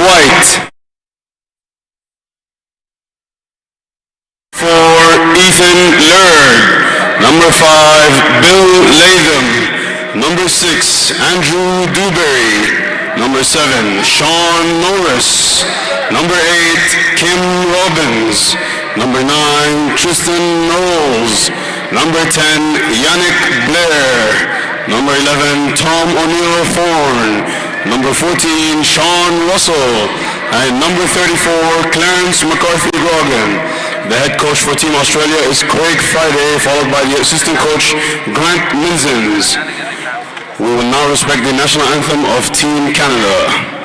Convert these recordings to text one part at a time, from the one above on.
White. For Ethan Lurd. Number 5, Bill Latham. Number 6, Andrew Dewberry. Number 7, Sean Norris. Number 8, Kim Robbins. Number 9, Tristan Knowles. Number 10, Yannick Blair. Number 11, Tom O'Neill Thorne. Number 14, Sean Russell. And number 34, Clarence McCarthy Grogan. The head coach for Team Australia is Craig Friday, followed by the assistant coach, Grant Minzens. We will now respect the national anthem of Team Canada.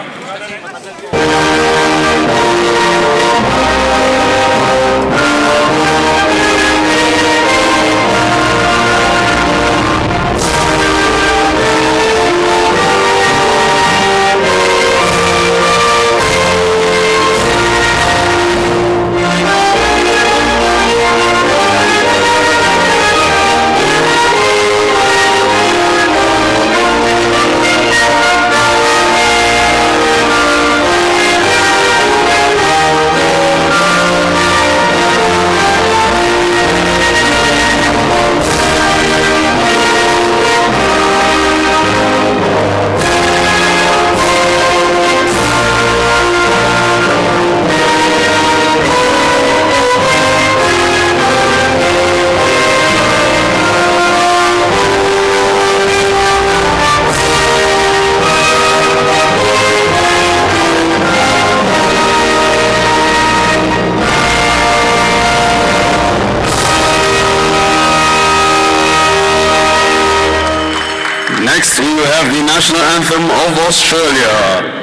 Next, we will have the national anthem of Australia.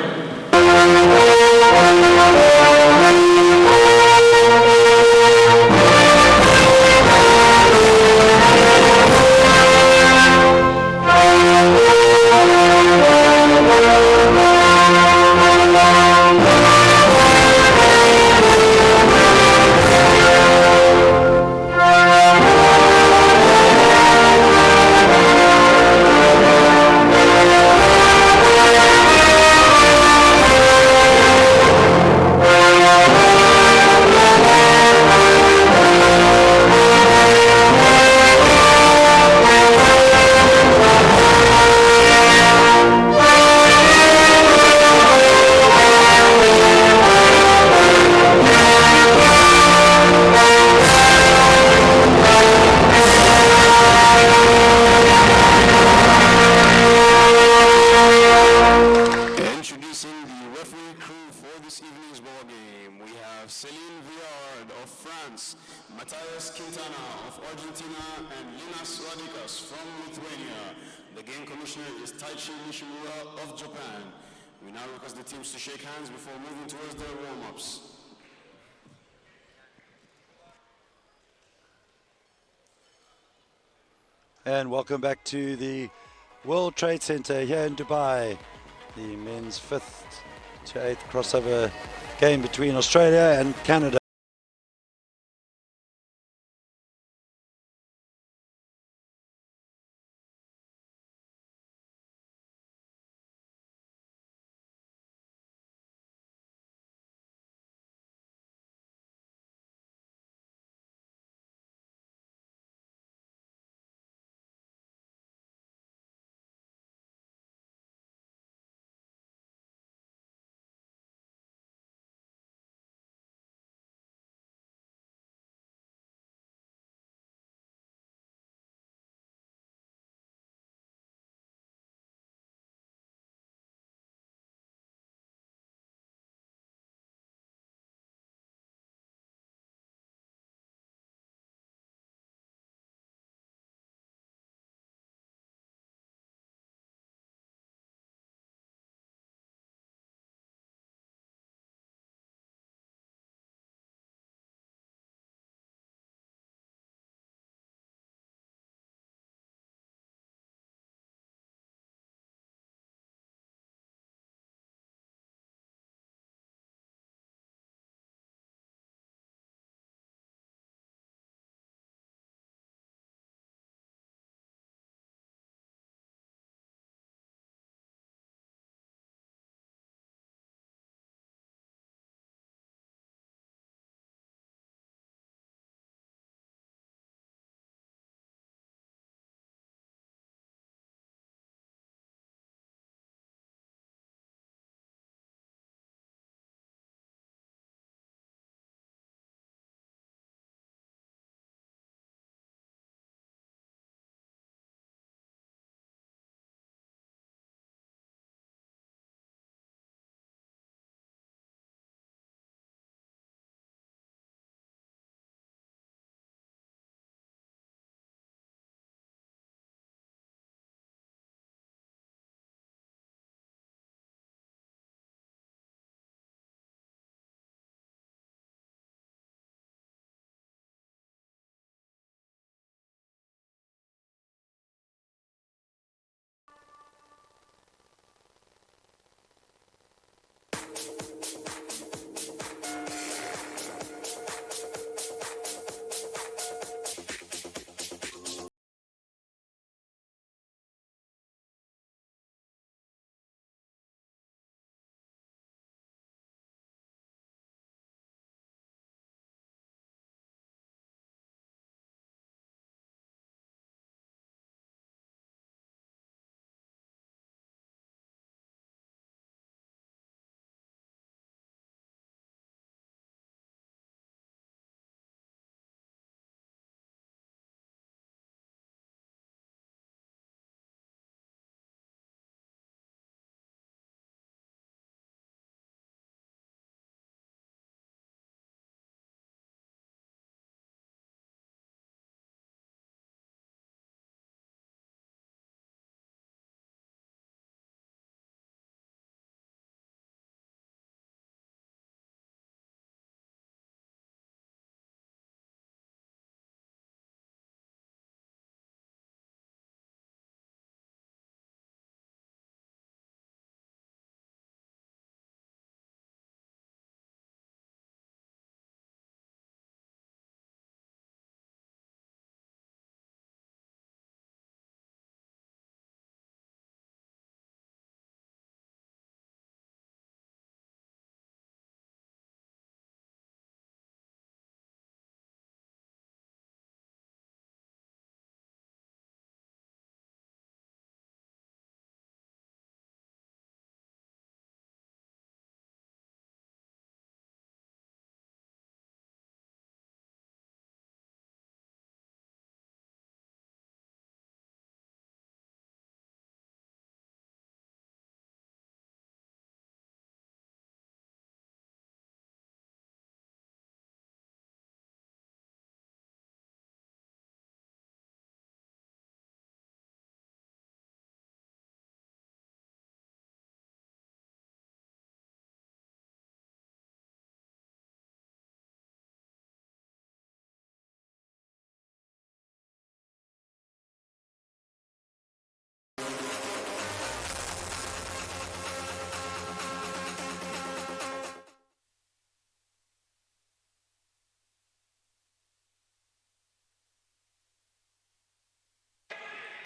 Matthias Quintana of Argentina and Linas Radikas from Lithuania. The game commissioner is Taichi Nishimura of Japan. We now request the teams to shake hands before moving towards their warm-ups. And welcome back to the World Trade Center here in Dubai. The men's 5th to 8th crossover game between Australia and Canada.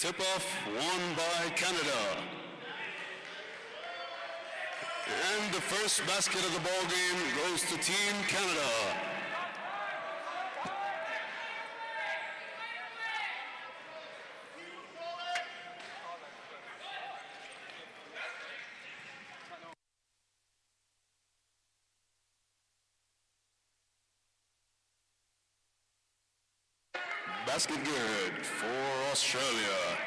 Tip-off won by Canada. And the first basket of the ball game goes to Team Canada. Basket good for Australia.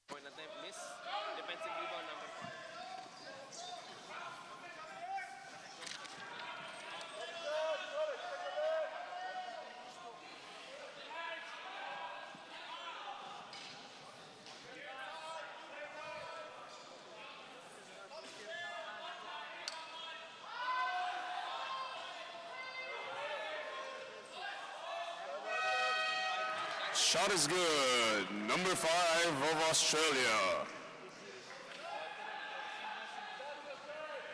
Point attempt miss. Defensive rebound number 5. Shot is good. Number 5 of Australia.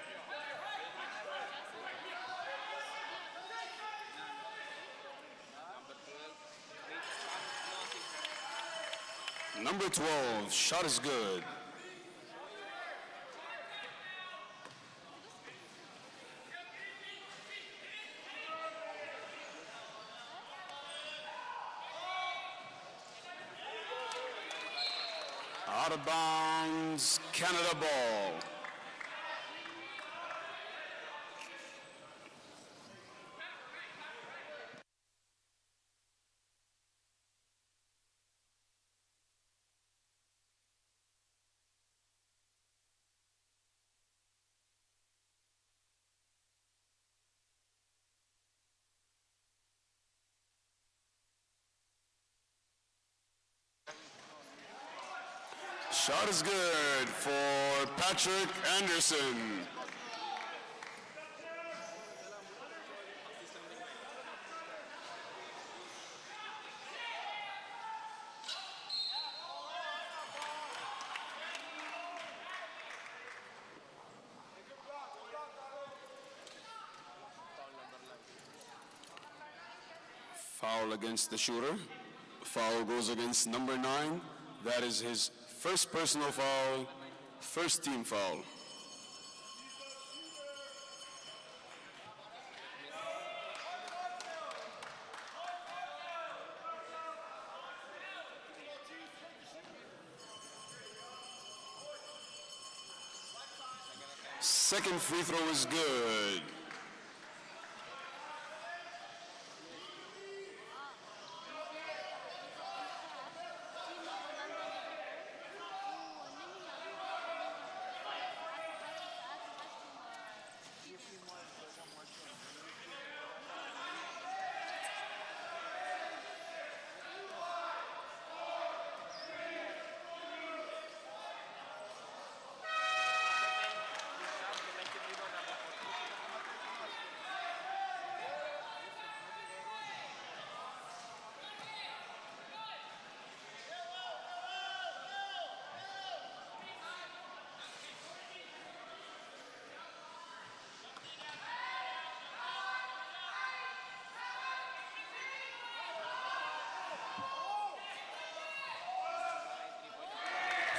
Number 12, great shot, nothing. Number 12, shot is good. Out of bounds, Canada ball. Shot is good for Patrick Anderson. Foul against the shooter. Foul goes against number 9. That is his first personal foul, first team foul. Second free throw is good.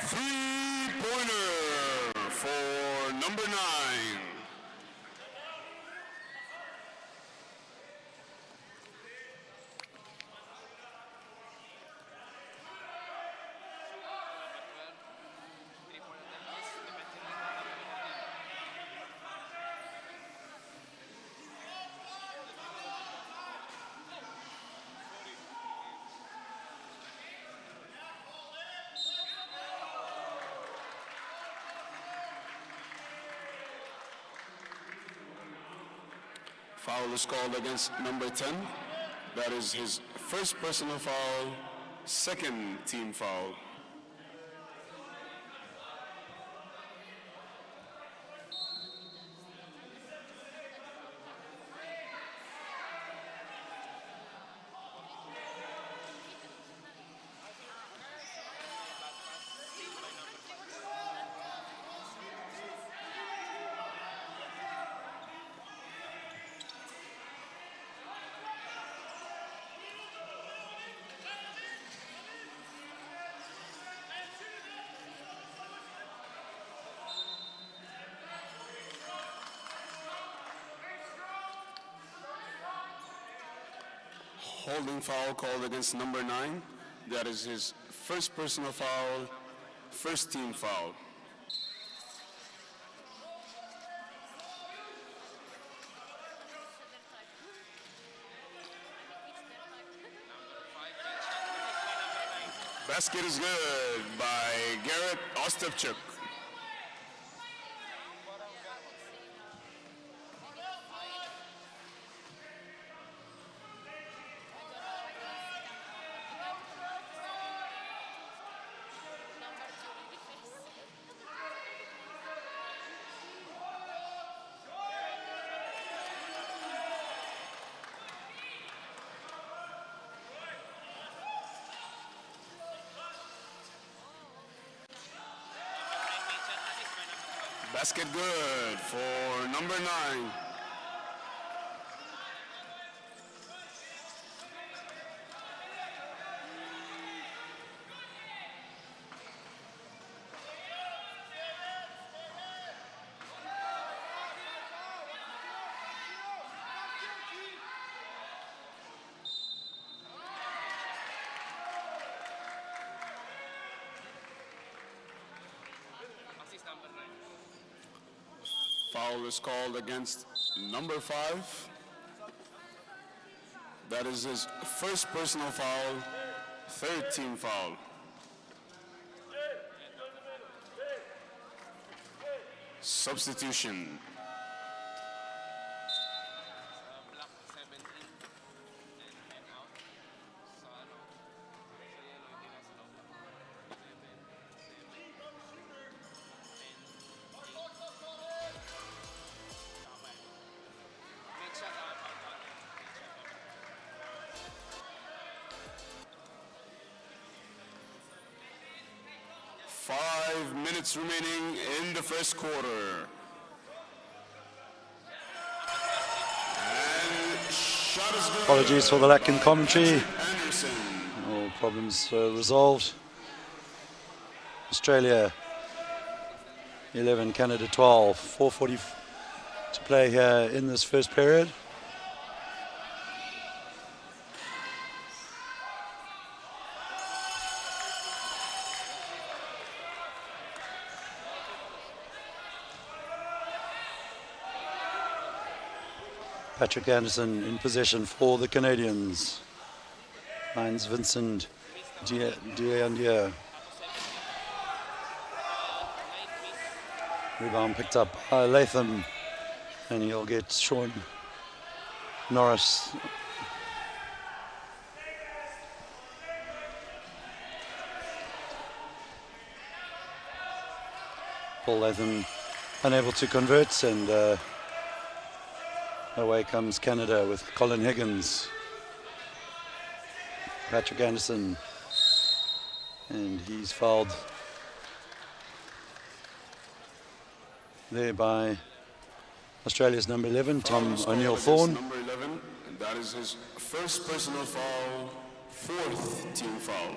Three-pointer for number 9. Foul is called against number 10. That is his first personal foul, second team foul. holding foul called against number 9. That is his first personal foul, first team foul. Basket is good by Garrett Ostapchuk. Basket good for number 9. Assist number 9. Foul is called against number 5. That is his first personal foul, third team foul. Substitution. Black 17 and out. Sa ano? Sa yellow hindi nasa loob. 11, 7, 10, 8. Tama yun. Make shot foul foul. Make shot foul. 5 minutes remaining in the first quarter. And shot is good. Apologies for the lack in commentary. Anderson. All problems resolved. Australia 11, Canada 12. 4:40 to play here in this first period. Patrick Anderson in possession for the Canadians. Finds Vincent Diandia. Rebound picked up by Latham. And he'll get Sean Norris. Paul Latham unable to convert, and away comes Canada with Colin Higgins. Patrick Anderson, and he's fouled there by Australia's number 11, Tom O'Neill-Thorne. Number 11, and that is his first personal foul, fourth team foul.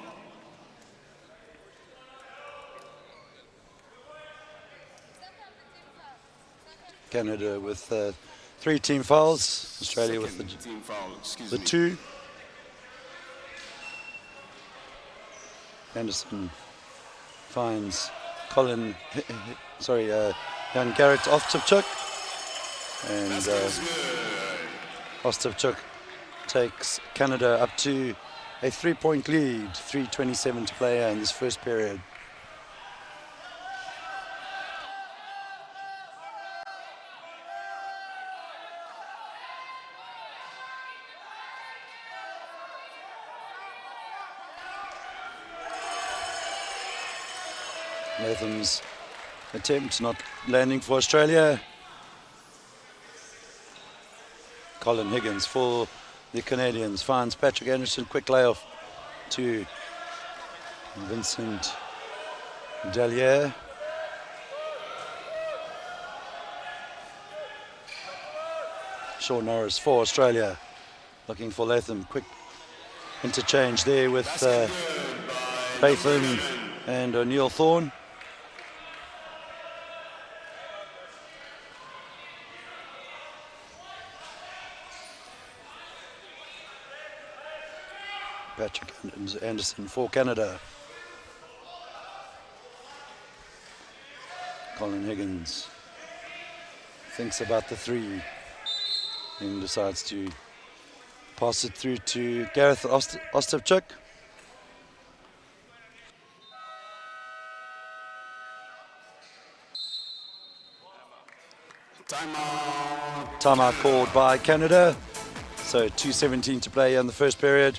Canada with 3 team fouls, Australia with Second team foul, excuse the me. 2. Anderson finds Jan Garrett Ostapchuk, and Basket is good. Ostapchuk takes Canada up to a 3-point lead, 3:27 to play in this first period. Latham's attempt not landing for Australia. Colin Higgins for the Canadians finds Patrick Anderson, quick layoff to Vincent Dalier. Sean Norris for Australia, looking for Latham. Quick interchange there with Latham and O'Neill-Thorne. Patrick Anderson for Canada. Colin Higgins thinks about the three and decides to pass it through to Gareth Ostapchuk. Timeout. Timeout called by Canada. So 2:17 to play in the first period.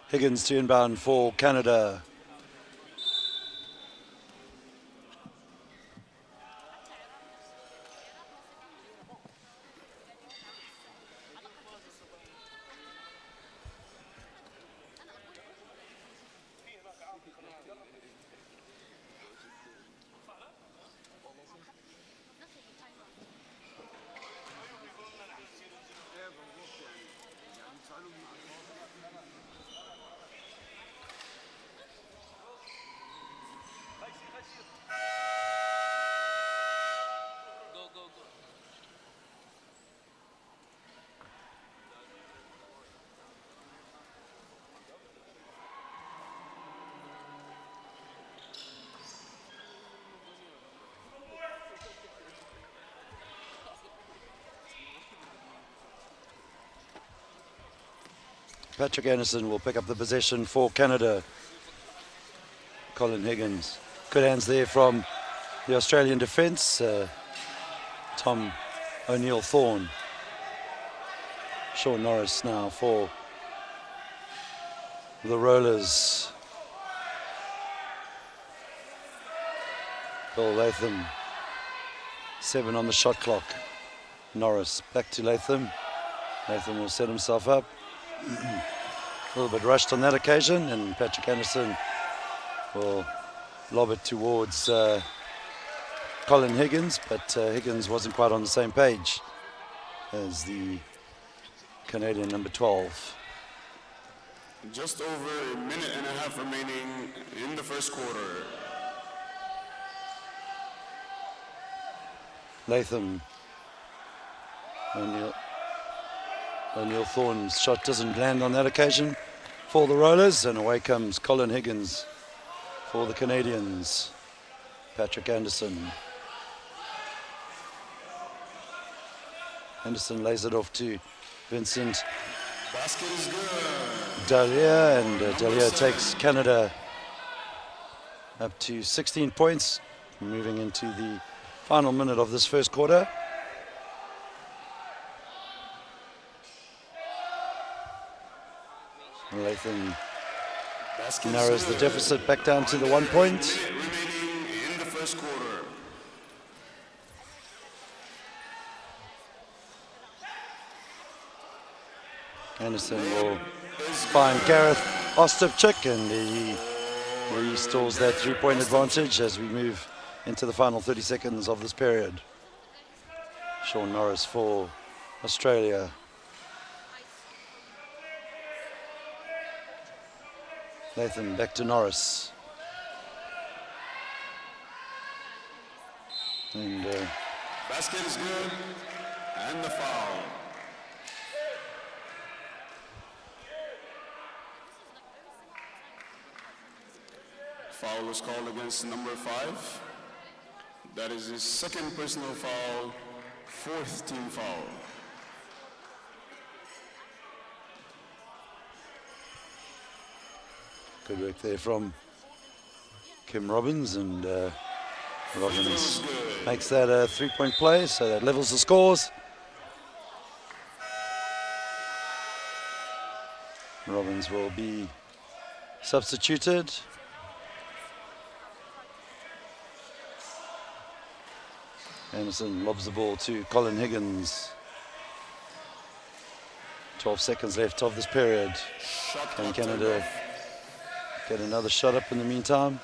Higgins to inbound for Canada. Patrick Anderson will pick up the possession for Canada. Colin Higgins. Good hands there from the Australian defence. Tom O'Neill-Thorne. Sean Norris now for the Rollers. Bill Latham. 7 on the shot clock. Norris back to Latham. Latham will set himself up. A little bit rushed on that occasion, and Patrick Anderson will lob it towards Colin Higgins, but Higgins wasn't quite on the same page as the Canadian number 12. Just over a minute and a half remaining in the first quarter. Latham. O'Neill-Thorne's shot doesn't land on that occasion for the Rollers, and away comes Colin Higgins for the Canadians. Patrick Anderson. Anderson lays it off to Vincent Basket is good. Dahlia, and Dahlia takes Canada up to 16 points, moving into the final minute of this first quarter. Latham narrows the deficit back down to the 1 point. Remaining in the first quarter. Anderson will find Gareth Ostapchuk, and he restores that 3-point advantage as we move into the final 30 seconds of this period. Sean Norris for Australia. Latham back to Norris. And Basket is good. And the foul. Foul was called against number 5. That is his second personal foul, 4th team foul. Good work there from Kim Robbins, and Robbins makes that a 3-point play, so that levels the scores. Robbins will be substituted. Anderson lobs the ball to Colin Higgins. 12 seconds left of this period. Can Canada get another shot up in the meantime?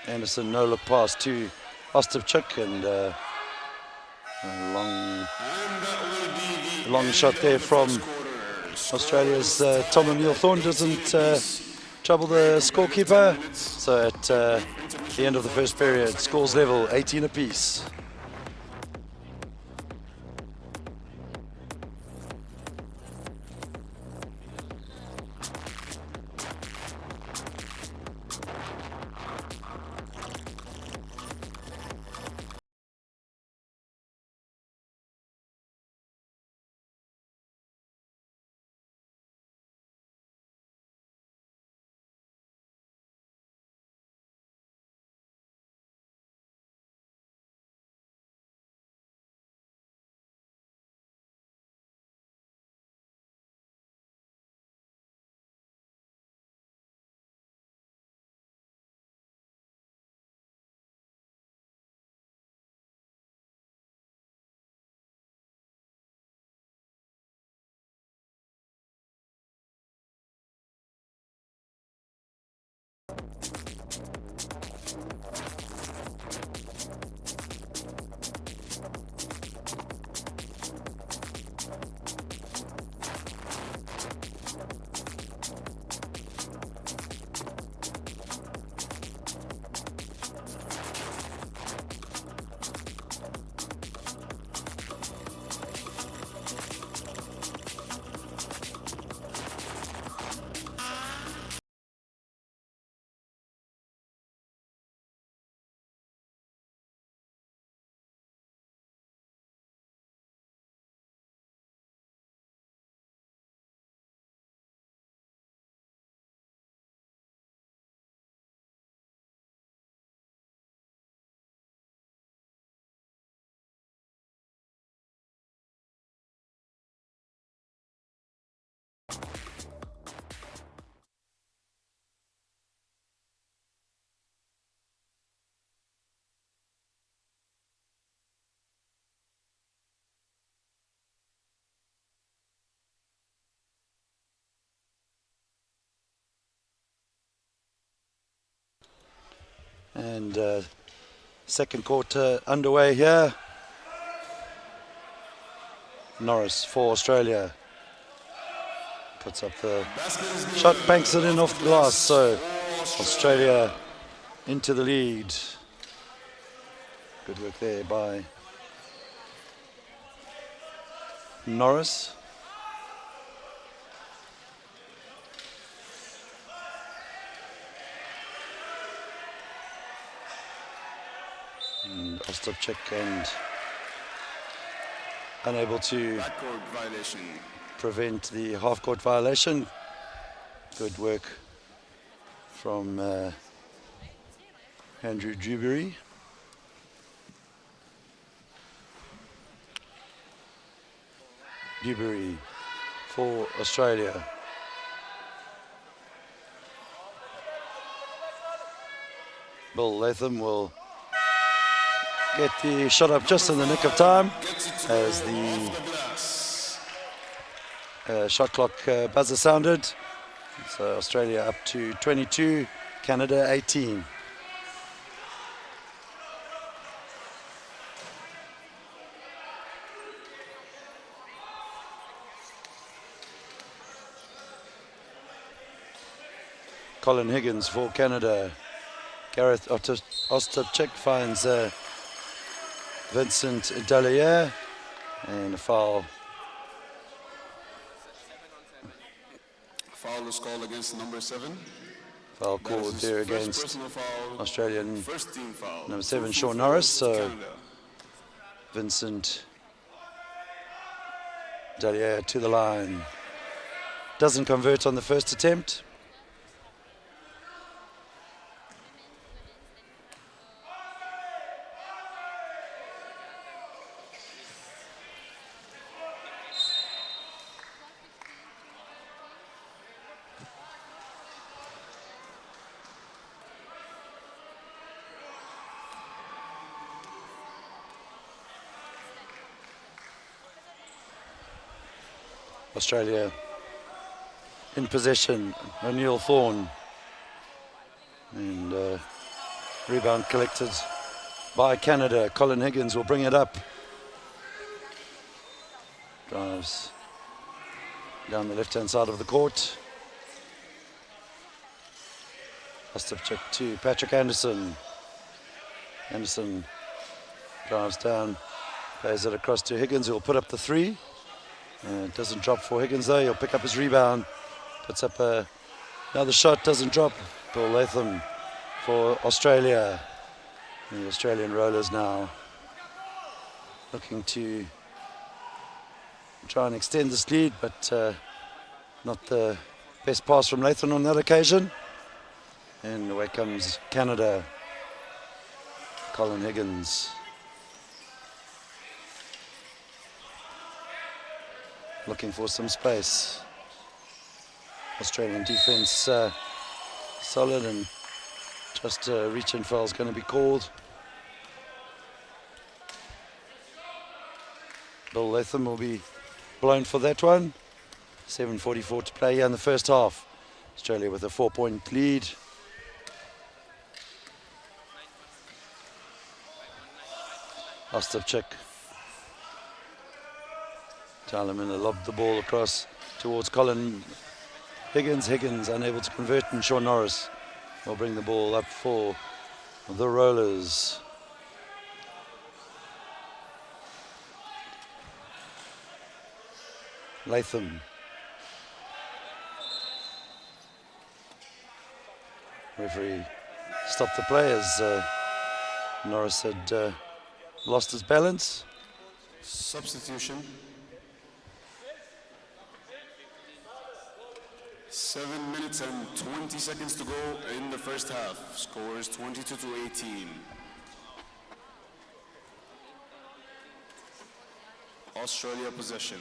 Anderson, no look pass to Ostapchuk, and a long shot there from Australia's Tom Emile Thorne doesn't trouble the scorekeeper. So at the end of the first period, scores level, 18 apiece. And second quarter underway here. Norris for Australia. Puts up the shot, banks it in off the glass. So Australia into the lead. Good work there by Norris. And Ostapchuk and unable to prevent the half-court violation. Good work from Andrew Dewberry. Dewberry for Australia. Bill Latham will get the shot up just in the nick of time as the shot clock buzzer sounded. So Australia up to 22, Canada 18. Colin Higgins for Canada. Gareth Ostapchuk finds Vincent Dallaire, and a foul. Foul is called against number 7. Foul That called is there his first against personal foul, Australian first team foul. number 7, 2 Sean free Norris. throws So Canada. Vincent Dalier to the line. Doesn't convert on the first attempt. Australia in possession. O'Neill Thorne. And rebound collected by Canada. Colin Higgins will bring it up. Drives down the left-hand side of the court. Must have checked to Patrick Anderson. Anderson drives down, plays it across to Higgins, who will put up the three. It doesn't drop for Higgins though. He'll pick up his rebound. Puts up another shot, doesn't drop. Bill Latham for Australia. The Australian Rollers now looking to try and extend this lead, but not the best pass from Latham on that occasion. And away comes Canada. Colin Higgins. Looking for some space. Australian defense solid, and just a reach-in foul is going to be called. Bill Latham will be blown for that one. 7:44 to play here in the first half. Australia with a 4-point lead. Ostapchuk. Talamina lobbed the ball across towards Colin Higgins. Higgins unable to convert, and Sean Norris will bring the ball up for the Rollers. Latham. Referee stopped the play as Norris had lost his balance. Substitution. 7 minutes and 20 seconds to go in the first half. Score is 22-18. Australia possession.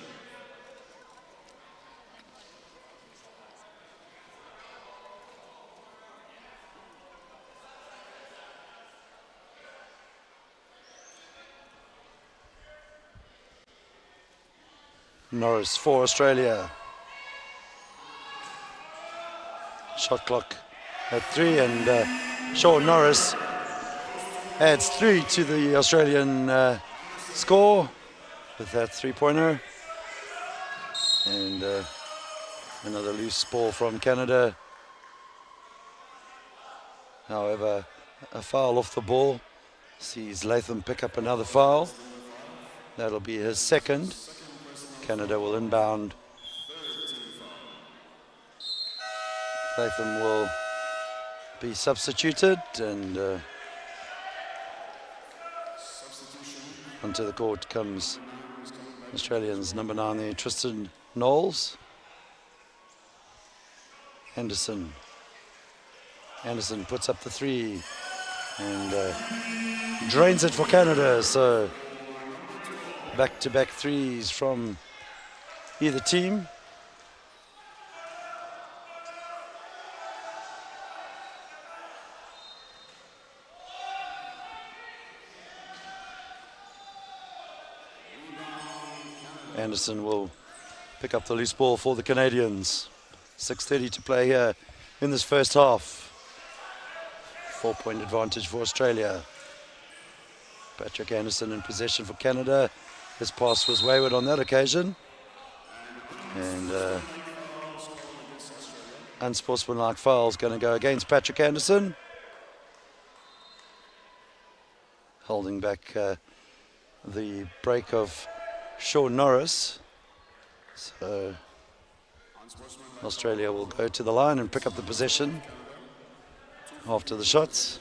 Norris for Australia. Shot clock at 3, and Sean Norris adds 3 to the Australian score with that three-pointer. And another loose ball from Canada. However, a foul off the ball. Sees Latham pick up another foul. That'll be his second. Canada will inbound. Latham will be substituted, and onto the court comes Australians number 9 there, Tristan Knowles. Anderson puts up the 3 and drains it for Canada. So back-to-back threes from either team. Anderson will pick up the loose ball for the Canadians. 6:30 to play here in this first half. 4-point advantage for Australia. Patrick Anderson in possession for Canada. His pass was wayward on that occasion. And unsportsmanlike foul is going to go against Patrick Anderson. Holding back the break of Sean Norris. So Australia will go to the line and pick up the possession. after the shots.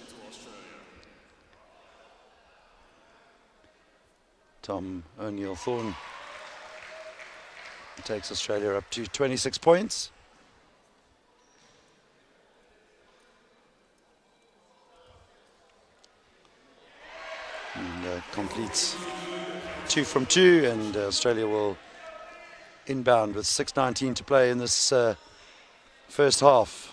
Tom O'Neill-Thorne takes Australia up to 26 points. And completes 2 from 2, and Australia will inbound with 6:19 to play in this first half.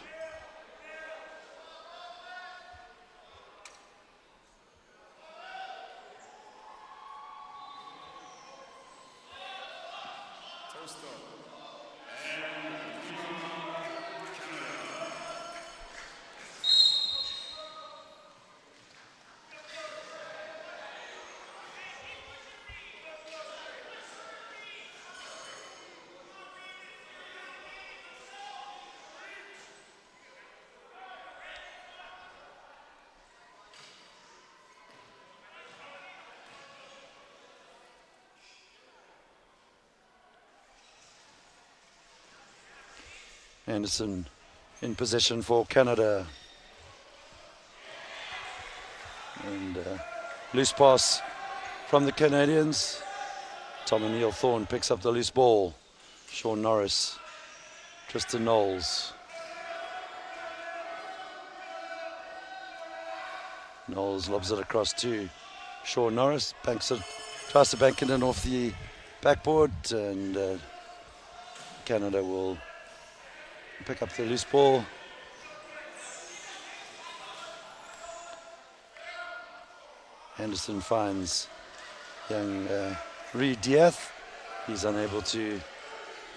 Anderson in position for Canada. And loose pass from the Canadians. Tom O'Neill-Thorne picks up the loose ball. Sean Norris, Tristan Knowles. Knowles lobs it across to Sean Norris. Banks it, tries to bank it in off the backboard, and Canada will pick up the loose ball. Anderson finds young Reid Diath. He's unable to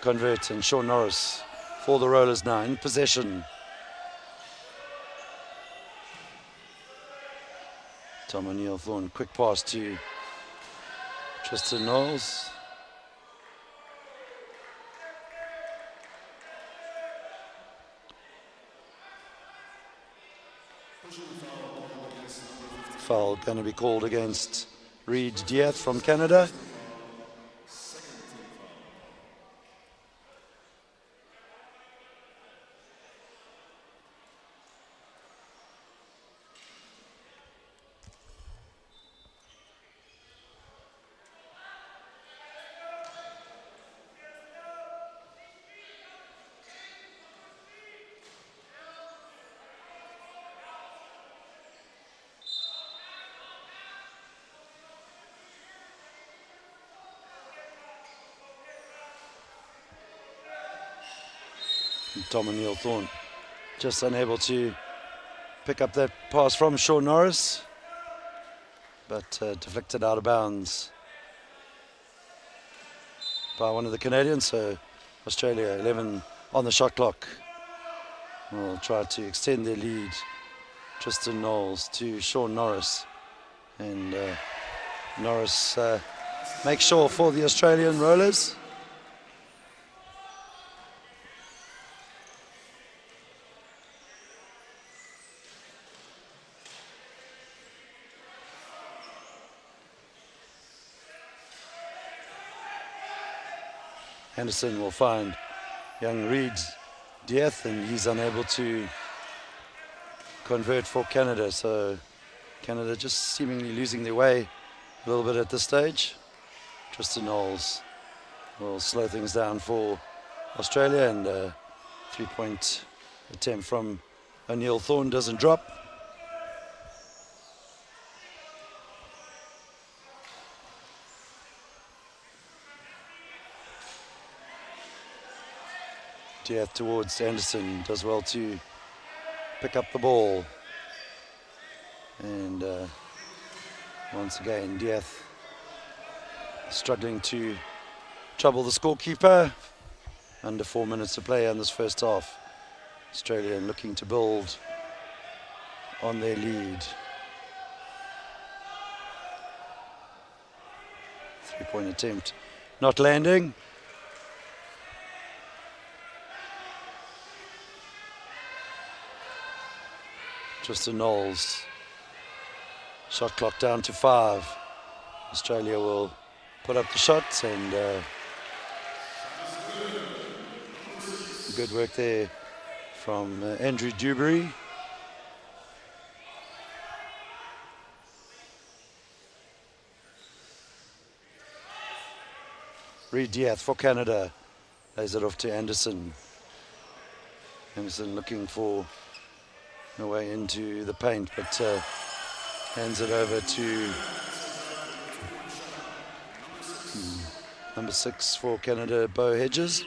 convert, and Sean Norris for the Rollers now in possession. Tom O'Neill-Thorne, quick pass to Tristan Knowles. Foul going to be called against Reid Diath from Canada. Tom O'Neill-Thorne just unable to pick up that pass from Sean Norris, but deflected out of bounds by one of the Canadians. So Australia 11 on the shot clock. Will try to extend their lead. Tristan Knowles to Sean Norris, and Norris makes sure for the Australian Rollers. Anderson will find young Reid Diath, and he's unable to convert for Canada. So Canada just seemingly losing their way a little bit at this stage. Tristan Knowles will slow things down for Australia, and a 3-point attempt from O'Neill-Thorne doesn't drop. Diath towards Anderson, does well to pick up the ball, and once again Diath struggling to trouble the scorekeeper. Under 4 minutes to play in this first half. Australia looking to build on their lead. 3-point attempt not landing. Tristan Knowles. Shot clock down to 5. Australia will put up the shots, and good work there from Andrew Dewberry. Reed Diath for Canada. Lays it off to Anderson. Anderson looking for a way into the paint, but hands it over to number 6 for Canada, Bo Hedges.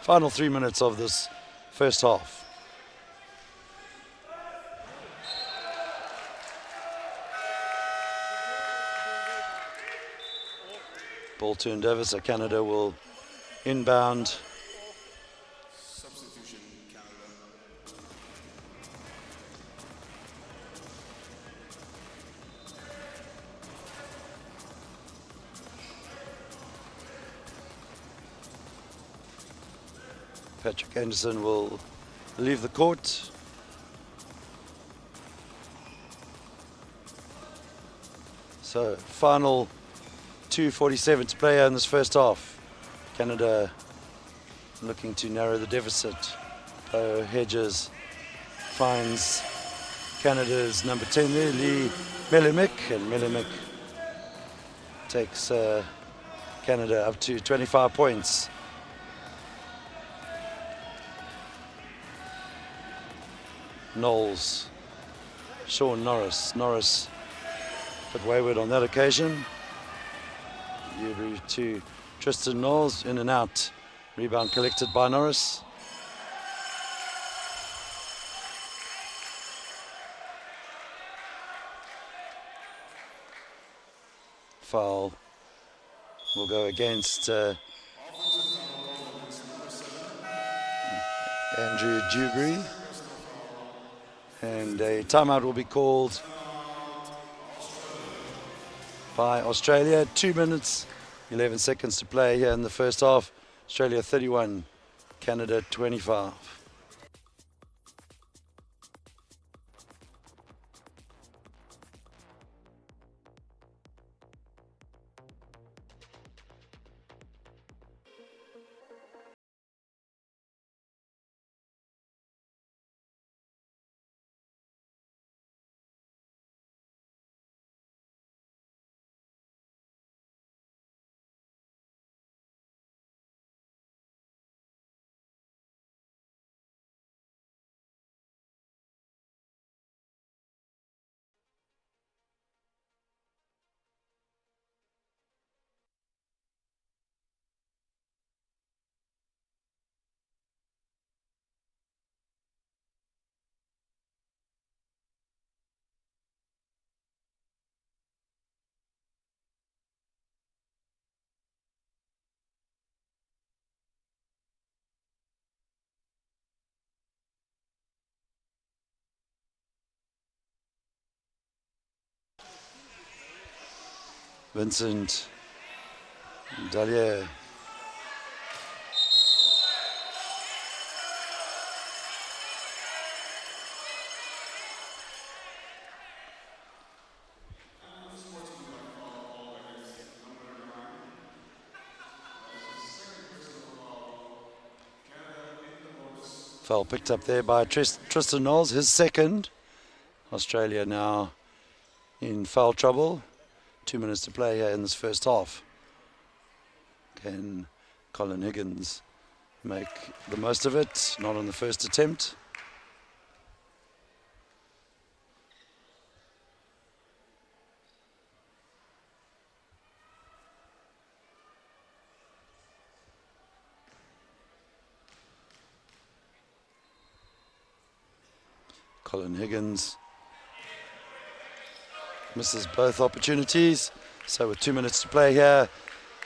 Final 3 minutes of this first half. Ball turned over, so Canada will inbound. Substitution, Canada. Patrick Anderson will leave the court. So final 2:47 to play in this first half. Canada looking to narrow the deficit. Hedges finds Canada's number 10 there, Lee Melimik, and Melimik takes Canada up to 25 points. Knowles, Sean Norris. Norris a bit wayward on that occasion. To Tristan Knowles, in and out. Rebound collected by Norris. Foul will go against Andrew Dewberry. And a timeout will be called by Australia. 2 minutes, 11 seconds to play here in the first half. Australia 31, Canada 25. Vincent Dallier. Foul picked up there by Tristan Knowles, his second. Australia now in foul trouble. 2 minutes to play here in this first half. Can Colin Higgins make the most of it? Not on the first attempt. Colin Higgins misses both opportunities. So with 2 minutes to play here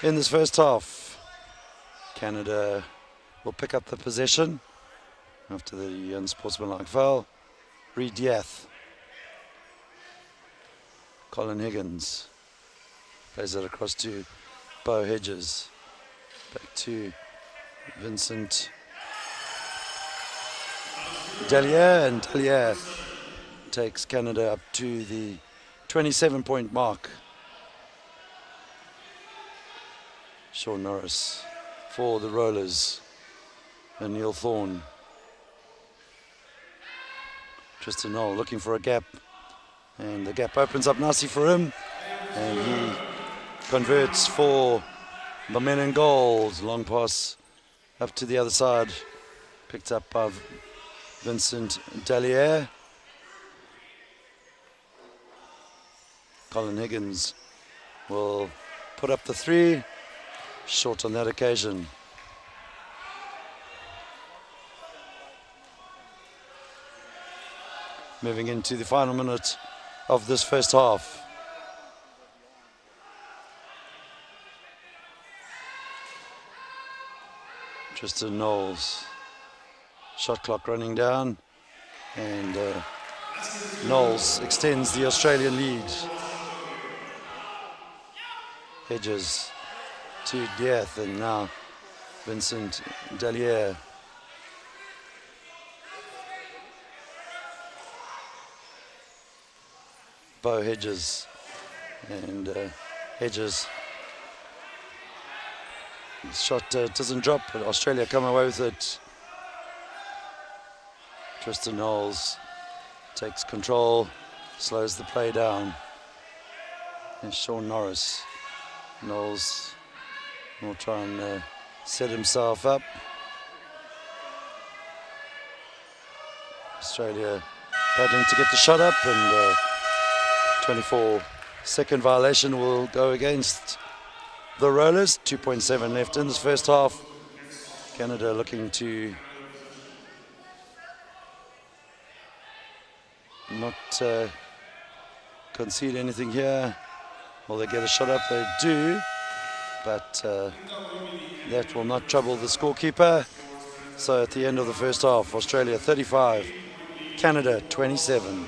in this first half, Canada will pick up the possession after the unsportsmanlike foul. Reed Diath. Colin Higgins plays it across to Bo Hedges. Back to Vincent Dallier, and Dallier takes Canada up to the 27-point mark. Sean Norris for the Rollers. And Neil Thorne. Tristan Knoll looking for a gap. And the gap opens up nicely for him. And he converts for the men in gold. Long pass up to the other side, picked up by Vincent Dallier. Colin Higgins will put up the 3, short on that occasion. Moving into the final minute of this first half. Tristan Knowles. Shot clock running down, and Knowles extends the Australian lead. Hedges to Diath, and now Vincent Dallier. Bo Hedges, and Hedges. Shot doesn't drop, but Australia come away with it. Tristan Knowles takes control, slows the play down. And Sean Norris. Knowles will try and set himself up. Australia battling to get the shot up, and 24-second violation will go against the Rollers. 2.7 left in this first half. Canada looking to not concede anything here. Will they get a shot up? They do, but that will not trouble the scorekeeper. So at the end of the first half, Australia 35, Canada 27.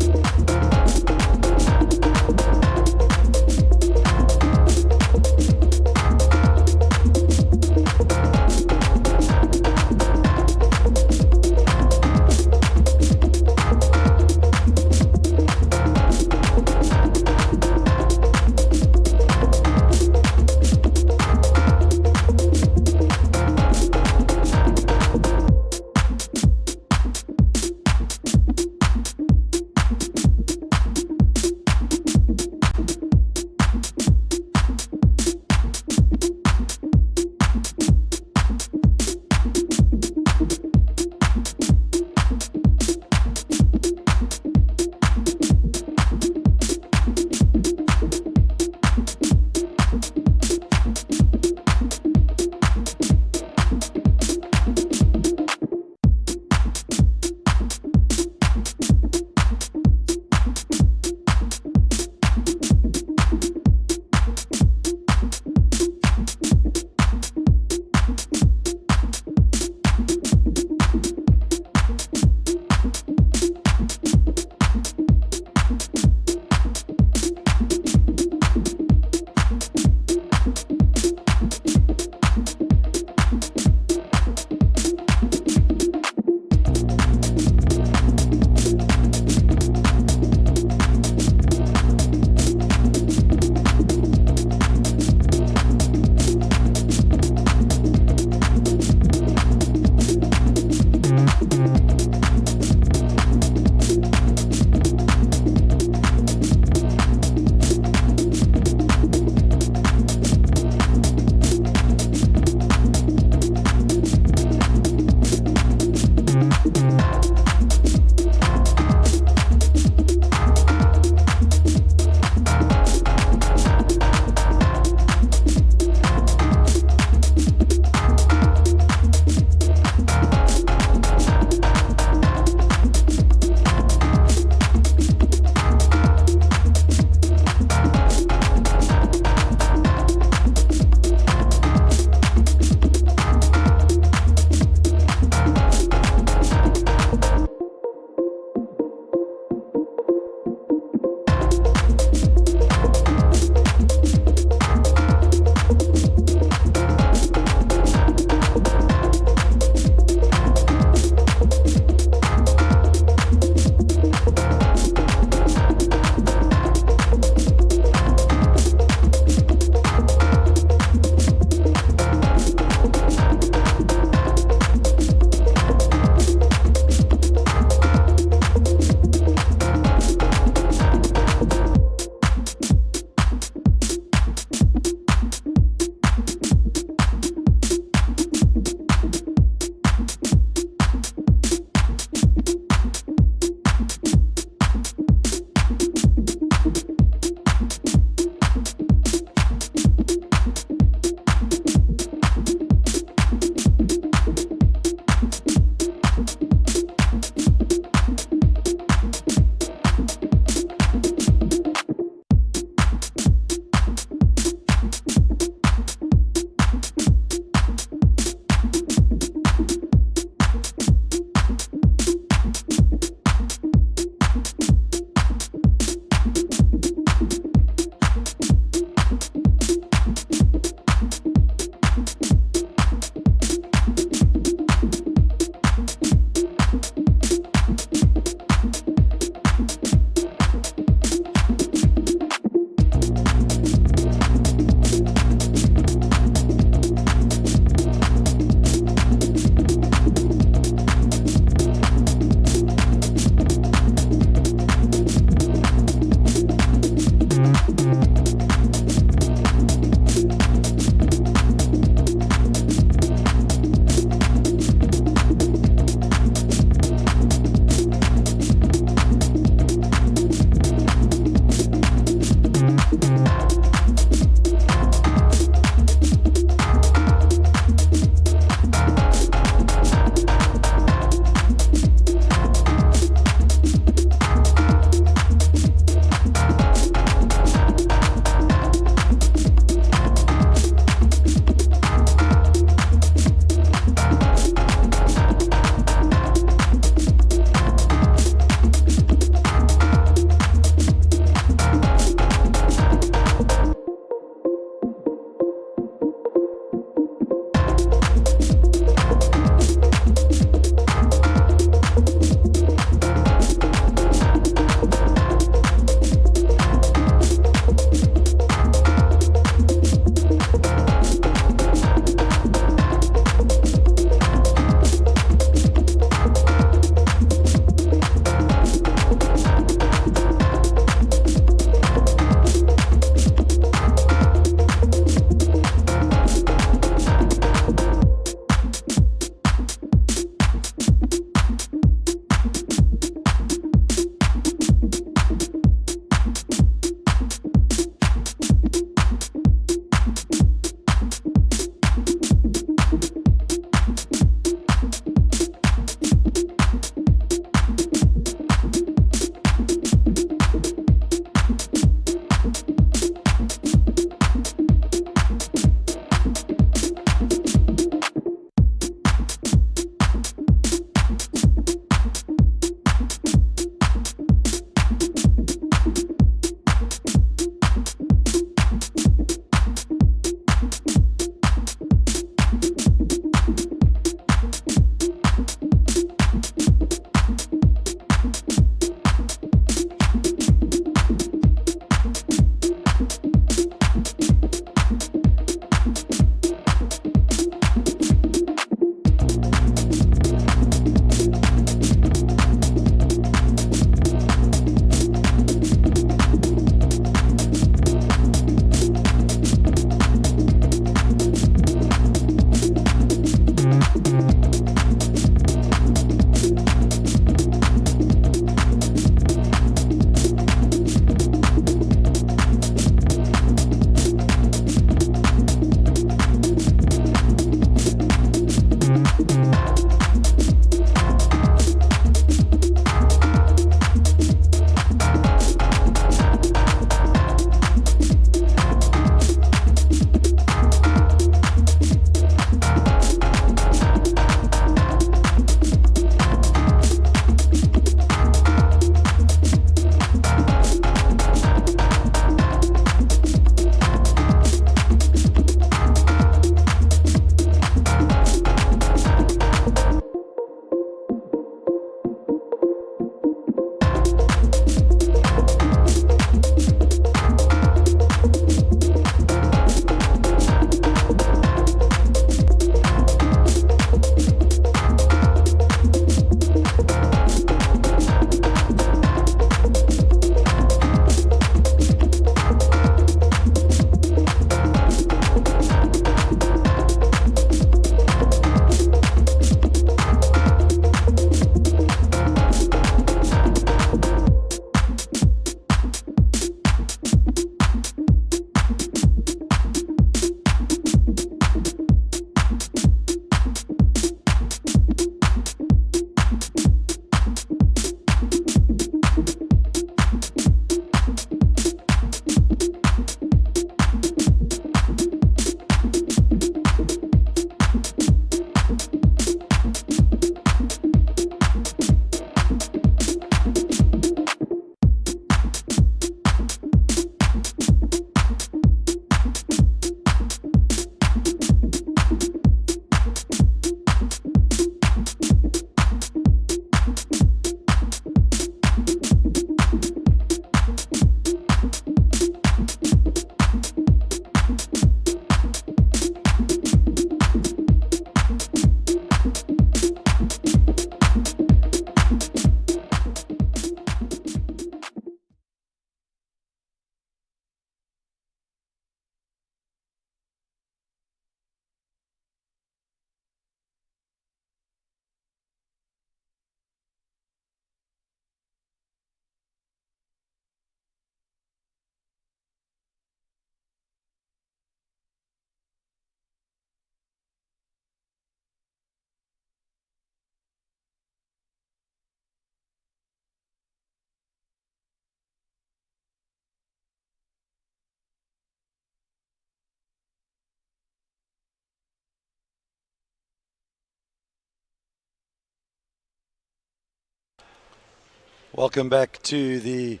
Welcome back to the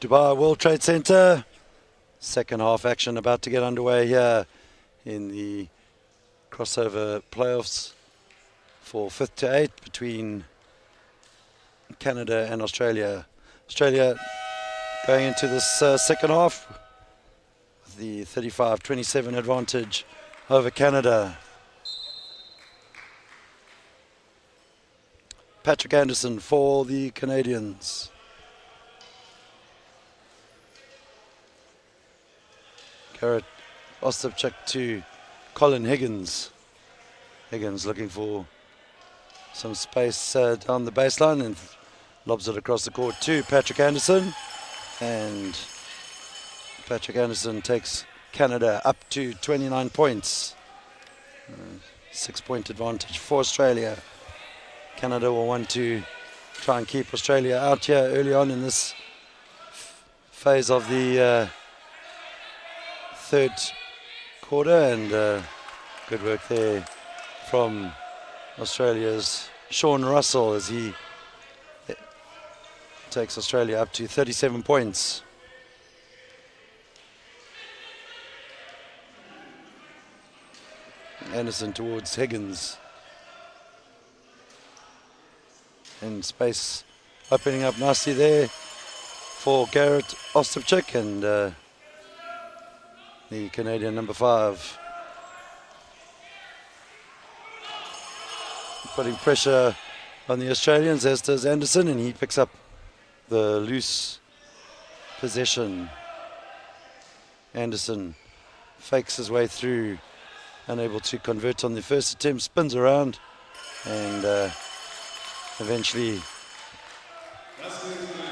Dubai World Trade Center. Second half action about to get underway here in the crossover playoffs for 5th to 8th between Canada and Australia. Australia going into this second half with the 35-27 advantage over Canada. Patrick Anderson for the Canadians. Garrett Ostapchuk to Colin Higgins. Higgins looking for some space down the baseline and lobs it across the court to Patrick Anderson. And Patrick Anderson takes Canada up to 29 points. 6-point advantage for Australia. Canada will want to try and keep Australia out here early on in this phase of the third quarter, and good work there from Australia's Sean Russell as he takes Australia up to 37 points. Anderson towards Higgins. And space opening up nicely there for Garrett Ostapchuk and the Canadian number 5. Putting pressure on the Australians, as does Anderson, and he picks up the loose possession. Anderson fakes his way through, unable to convert on the first attempt, spins around, and eventually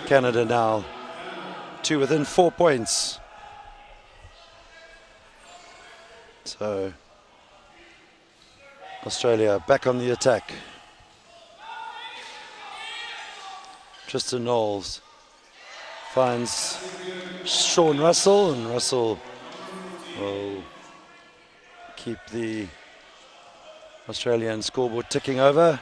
Canada now to within 4 points. So Australia back on the attack. Tristan Knowles finds Sean Russell, and Russell will keep the Australian scoreboard ticking over.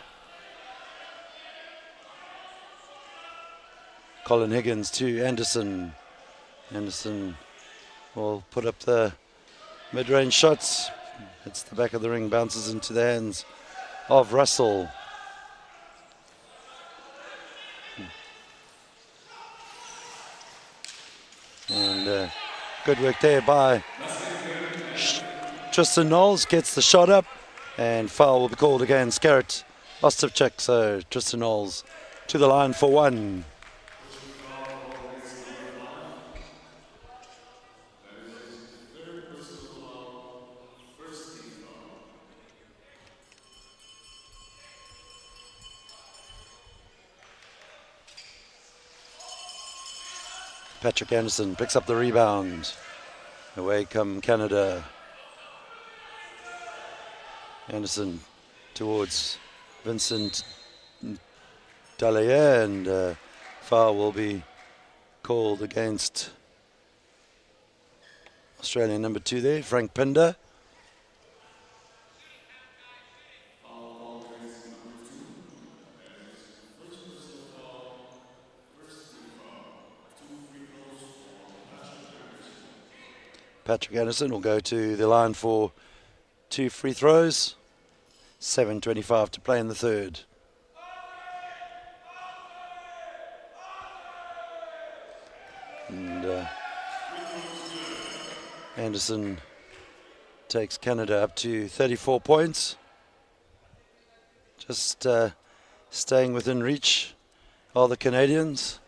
Colin Higgins to Anderson. Anderson will put up the mid-range shots. Hits the back of the ring, bounces into the hands of Russell. And good work there by Tristan Knowles. Gets the shot up, and foul will be called against Garrett Ostapchuk. So Tristan Knowles to the line for 1. Patrick Anderson picks up the rebound. Away come Canada. Anderson towards Vincent Dallaire, and foul will be called against Australian number 2 there, Frank Pinder. Patrick Anderson will go to the line for 2 free throws. 7:25 to play in the third. And Anderson takes Canada up to 34 points. Just staying within reach are the Canadians,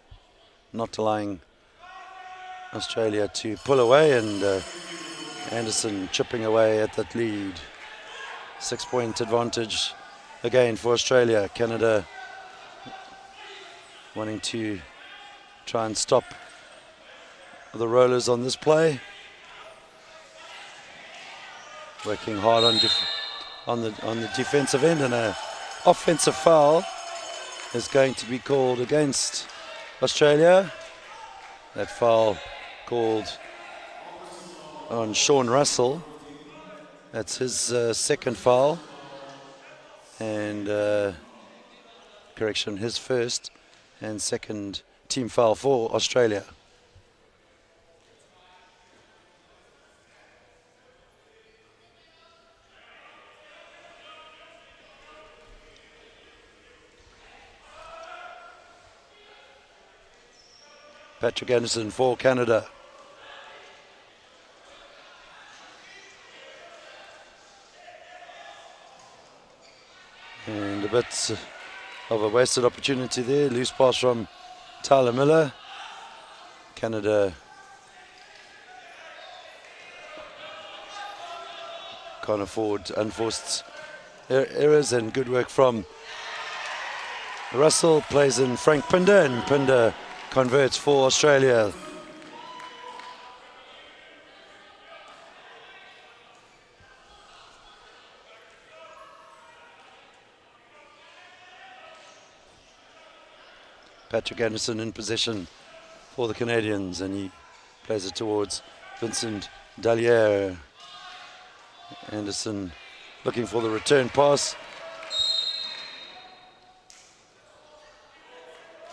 not allowing Australia to pull away, and Anderson chipping away at that lead. 6-point advantage again for Australia. Canada wanting to try and stop the Rollers on this play. Working hard on the defensive end, and an offensive foul is going to be called against Australia. That foul called on Sean Russell. That's his second foul, and correction, his first. and second team foul for Australia. Patrick Anderson for Canada. And a bit of a wasted opportunity there. Loose pass from Tyler Miller. Canada can't afford unforced errors, and good work from Russell. Plays in Frank Pinder, and Pinder converts for Australia. Patrick Anderson in possession for the Canadians, and he plays it towards Vincent Dallier. Anderson looking for the return pass.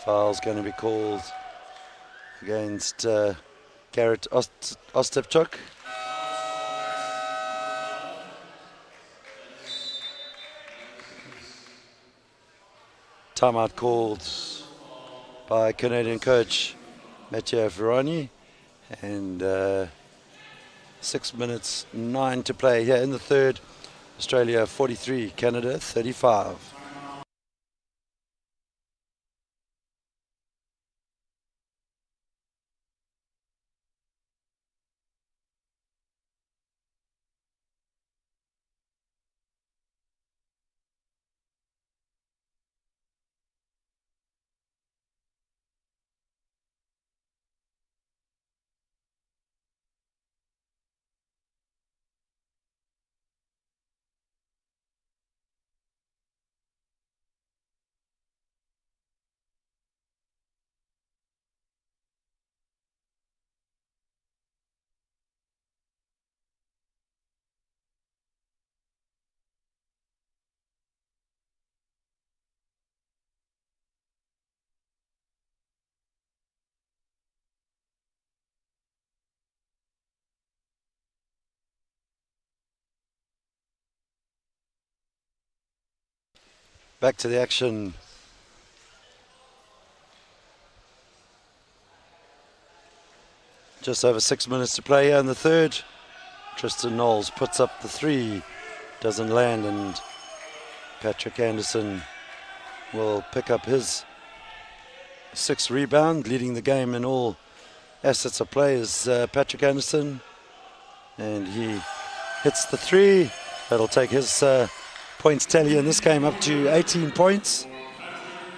Foul's going to be called against Garrett Ostapchuk. Timeout called by Canadian coach Mathieu Ferrani, and 6 minutes 9 to play here in the third. Australia 43, Canada 35. Back to the action. Just over 6 minutes to play here in the third. Tristan Knowles puts up the three, doesn't land, and Patrick Anderson will pick up his 6th rebound. Leading the game in all assets of play is Patrick Anderson, and he hits the three. That'll take his points tally in this game up to 18 points.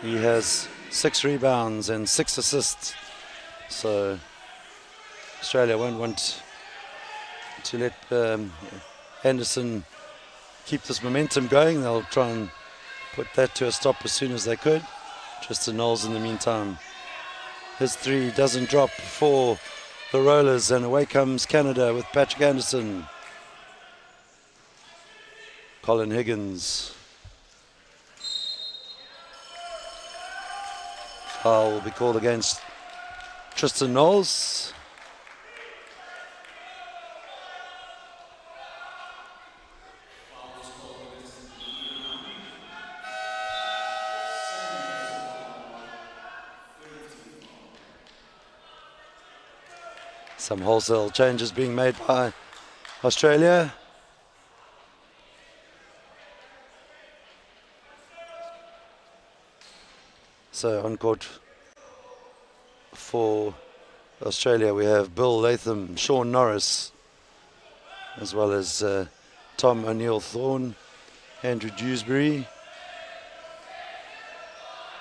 He has 6 rebounds and 6 assists. So Australia won't want to let Anderson keep this momentum going. They'll try and put that to a stop as soon as they could. Tristan Knowles in the meantime. His three doesn't drop for the Rollers, and away comes Canada with Patrick Anderson. Colin Higgins. Foul will be called against Tristan Knowles. Some wholesale changes being made by Australia. So on court for Australia we have Bill Latham, Sean Norris, as well as Tom O'Neill-Thorne, Andrew Dewsbury.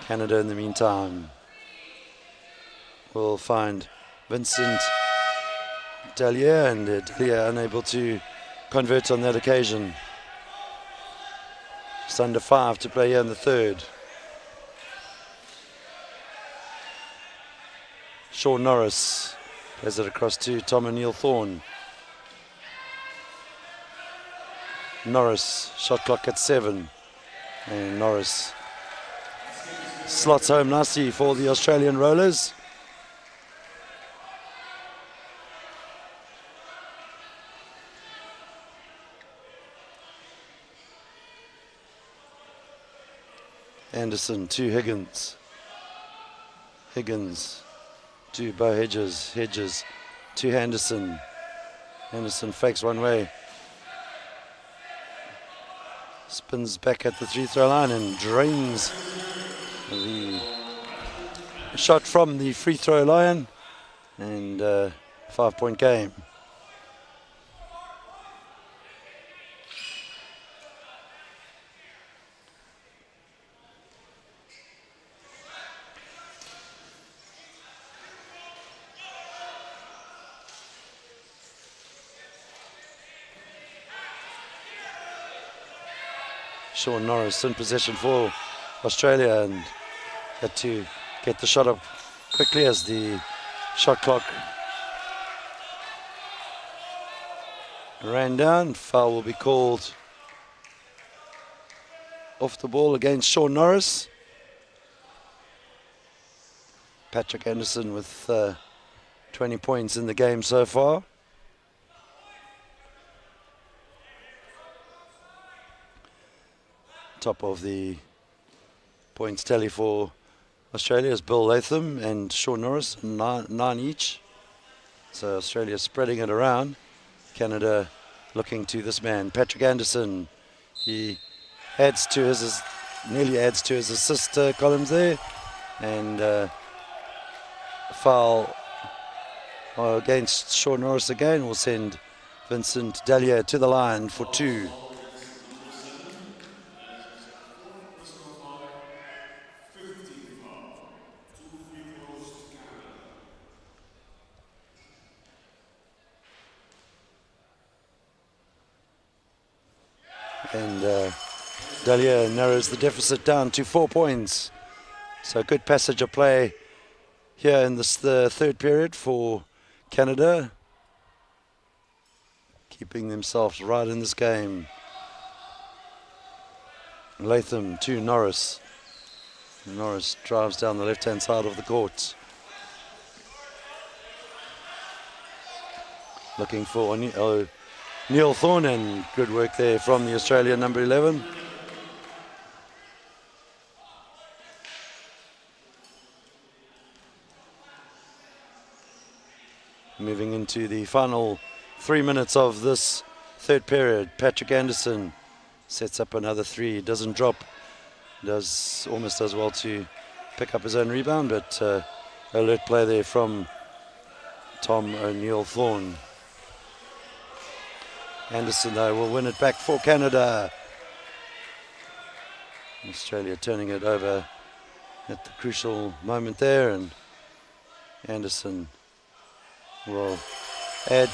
Canada in the meantime will find Vincent Dallier, and Dallier unable to convert on that occasion. Just under 5 to play here in the third. Sean Norris plays it across to Tom O'Neill-Thorne. Norris, shot clock at 7, and Norris slots home nicely for the Australian Rollers. Anderson to Higgins. Higgins to Bo Hedges. Hedges to Henderson. Henderson fakes one way. Spins back at the 3-throw line and drains the shot from the free throw line. And 5-point game. Sean Norris in possession for Australia and had to get the shot up quickly as the shot clock ran down. Foul will be called off the ball against Sean Norris. Patrick Anderson with 20 points in the game so far. Top of the points tally for Australia is Bill Latham and Sean Norris, nine each. So Australia spreading it around. Canada looking to this man, Patrick Anderson. He adds to his, nearly adds to his assist columns there. And foul against Sean Norris again will send Vincent Dahlia to the line for 2. And Dahlia narrows the deficit down to 4 points. So good passage of play here in this the third period for Canada, keeping themselves right in this game. Latham to Norris. Norris drives down the left-hand side of the court. Looking for Neil Thorne, and good work there from the Australian number 11. Moving into the final 3 minutes of this third period, Patrick Anderson sets up another 3, doesn't drop, almost does well to pick up his own rebound, but alert play there from Tom O'Neill Thorne. Anderson, though, will win it back for Canada. Australia turning it over at the crucial moment there, and Anderson will add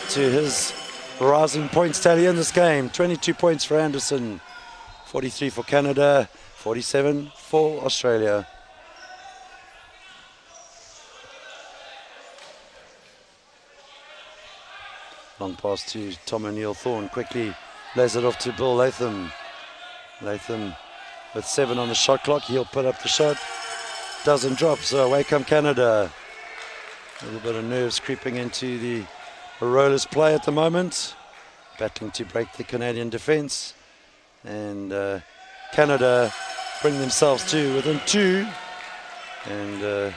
to his rising points tally in this game. 22 points for Anderson, 43 for Canada, 47 for Australia. Long pass to Tom O'Neill Thorne, quickly lays it off to Bill Latham. Latham with 7 on the shot clock, he'll put up the shot. Doesn't drop, so away come Canada. A little bit of nerves creeping into the Rollers play at the moment. Battling to break the Canadian defense. And Canada bring themselves to within 2. And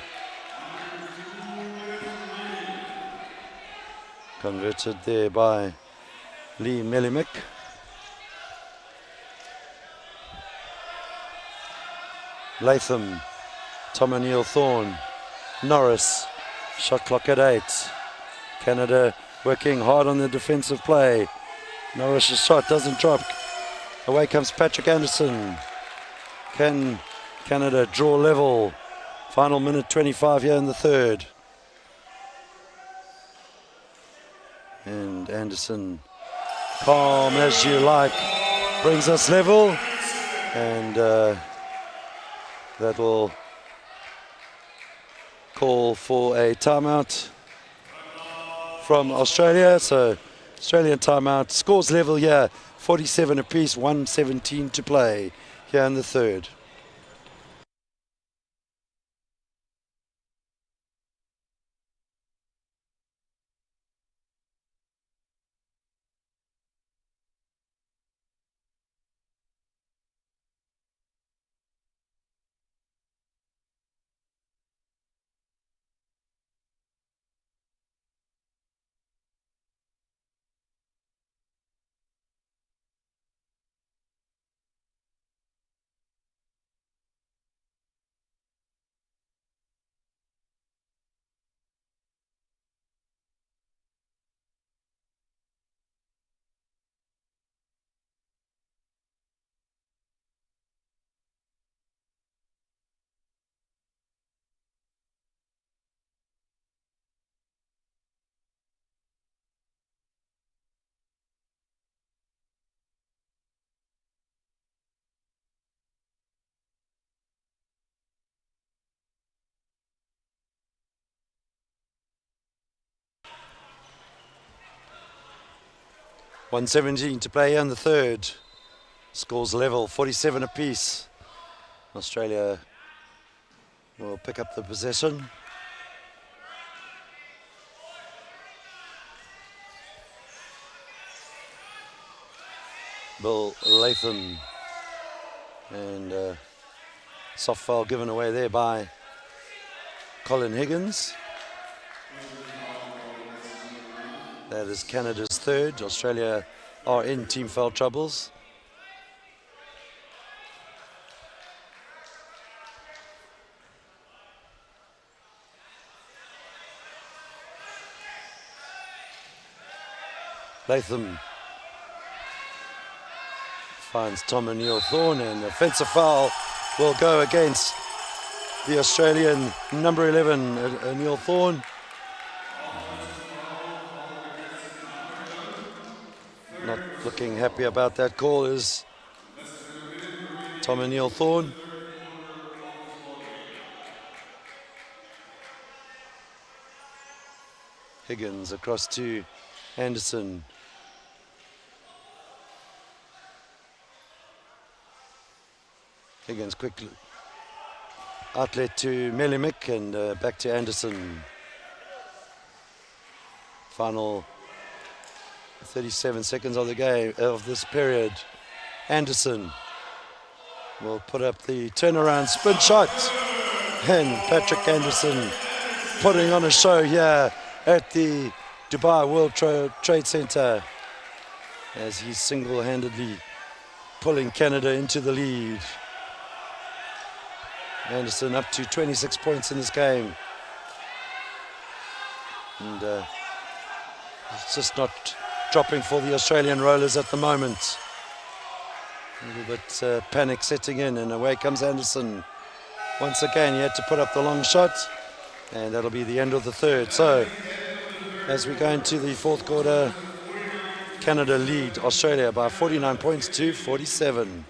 converted there by Lee Melimick. Latham, Tom O'Neill Thorne, Norris, shot clock at 8. Canada working hard on the defensive play. Norris' shot doesn't drop. Away comes Patrick Anderson. Can Canada draw level? Final minute 25 here in the third. And Anderson, calm as you like, brings us level, and that will call for a timeout from Australia. So Australian timeout, scores level here, 47 apiece, 1:17 to play here in the third. 1:17 to play in the third. Scores level, 47 apiece. Australia will pick up the possession. Bill Latham, and soft foul given away there by Colin Higgins. That is Canada's third. Australia are in team foul troubles. Latham finds Tom O'Neill Thorne, and the offensive foul will go against the Australian number 11, O'Neill Thorne. Not looking happy about that call is Tom O'Neill Thorne. Higgins across to Anderson. Higgins quickly outlet to Melimik, and back to Anderson. Final 37 seconds of the game, of this period. Anderson will put up the turnaround spin shot, and Patrick Anderson putting on a show here at the Dubai World Trade Center as he's single-handedly pulling Canada into the lead. Anderson up to 26 points in this game, and it's just not dropping for the Australian Rollers at the moment. A little bit panic setting in, and away comes Anderson. Once again, he had to put up the long shot, and that'll be the end of the third. So, as we go into the fourth quarter, Canada lead Australia by 49 points to 47.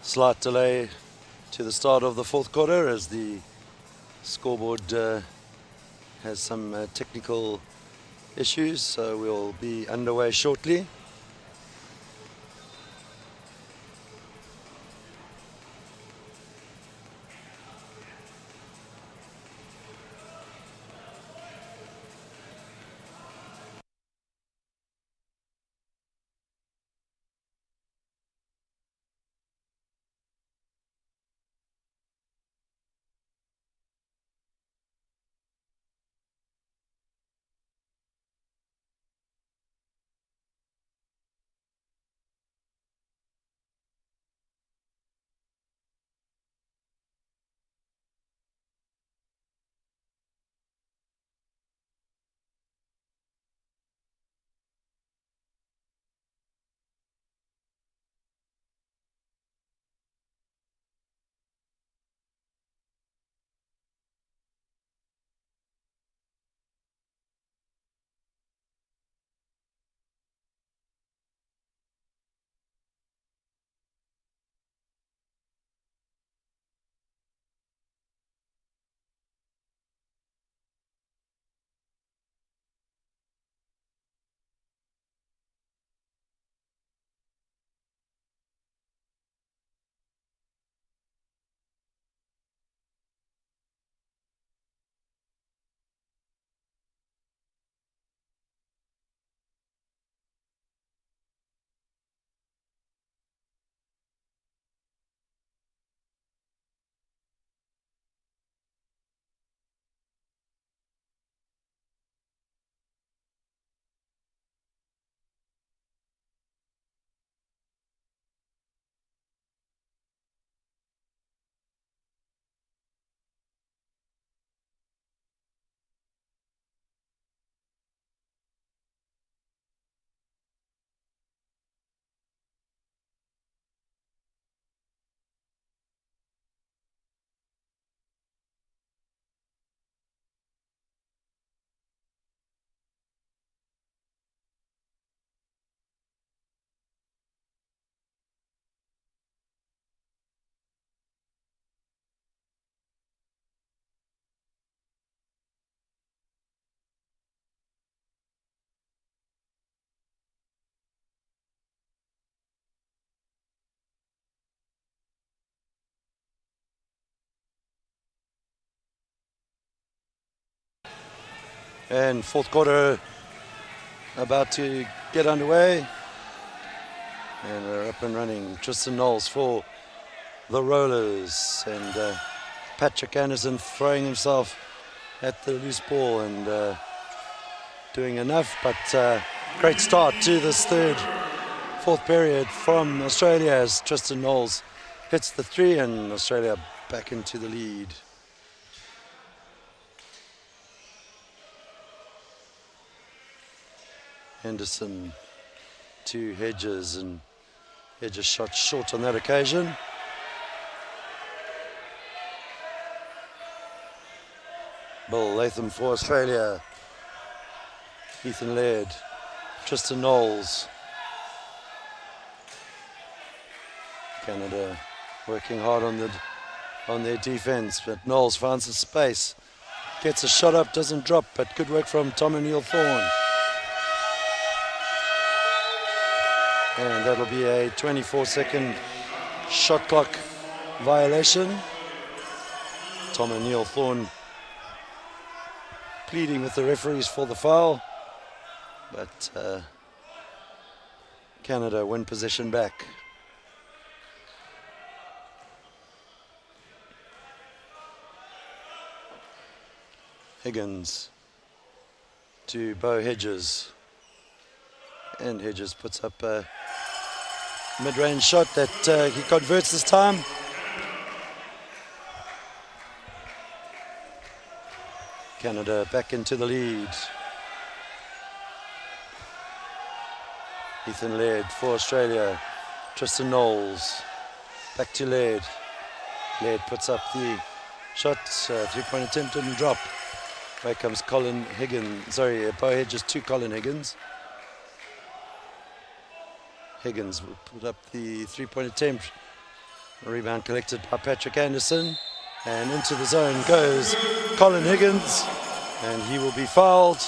Slight delay to the start of the fourth quarter as the scoreboard has some technical issues, so we'll be underway shortly. And fourth quarter about to get underway. And we're up and running. Tristan Knowles for the Rollers. And Patrick Anderson throwing himself at the loose ball and doing enough. But great start to this fourth period from Australia as Tristan Knowles hits the three and Australia back into the lead. Henderson to Hedges, and Hedges shot short on that occasion. Bill Latham for Australia. Ethan Laird, Tristan Knowles. Canada working hard on their defense, but Knowles finds the space. Gets a shot up, doesn't drop, but good work from Tom O'Neill Thorne. And that'll be a 24-second shot clock violation. Tom O'Neill Thorne pleading with the referees for the foul, but Canada win possession back. Higgins to Bo Hedges, and Hedges puts up a mid-range shot that he converts this time. Canada back into the lead. Ethan Laird for Australia. Tristan Knowles back to Laird. Laird puts up the shot. Three-point attempt didn't drop. Here comes Colin Higgins. Sorry, Bo Hedges to Colin Higgins. Higgins will put up the three-point attempt. Rebound collected by Patrick Anderson. And into the zone goes Colin Higgins. And he will be fouled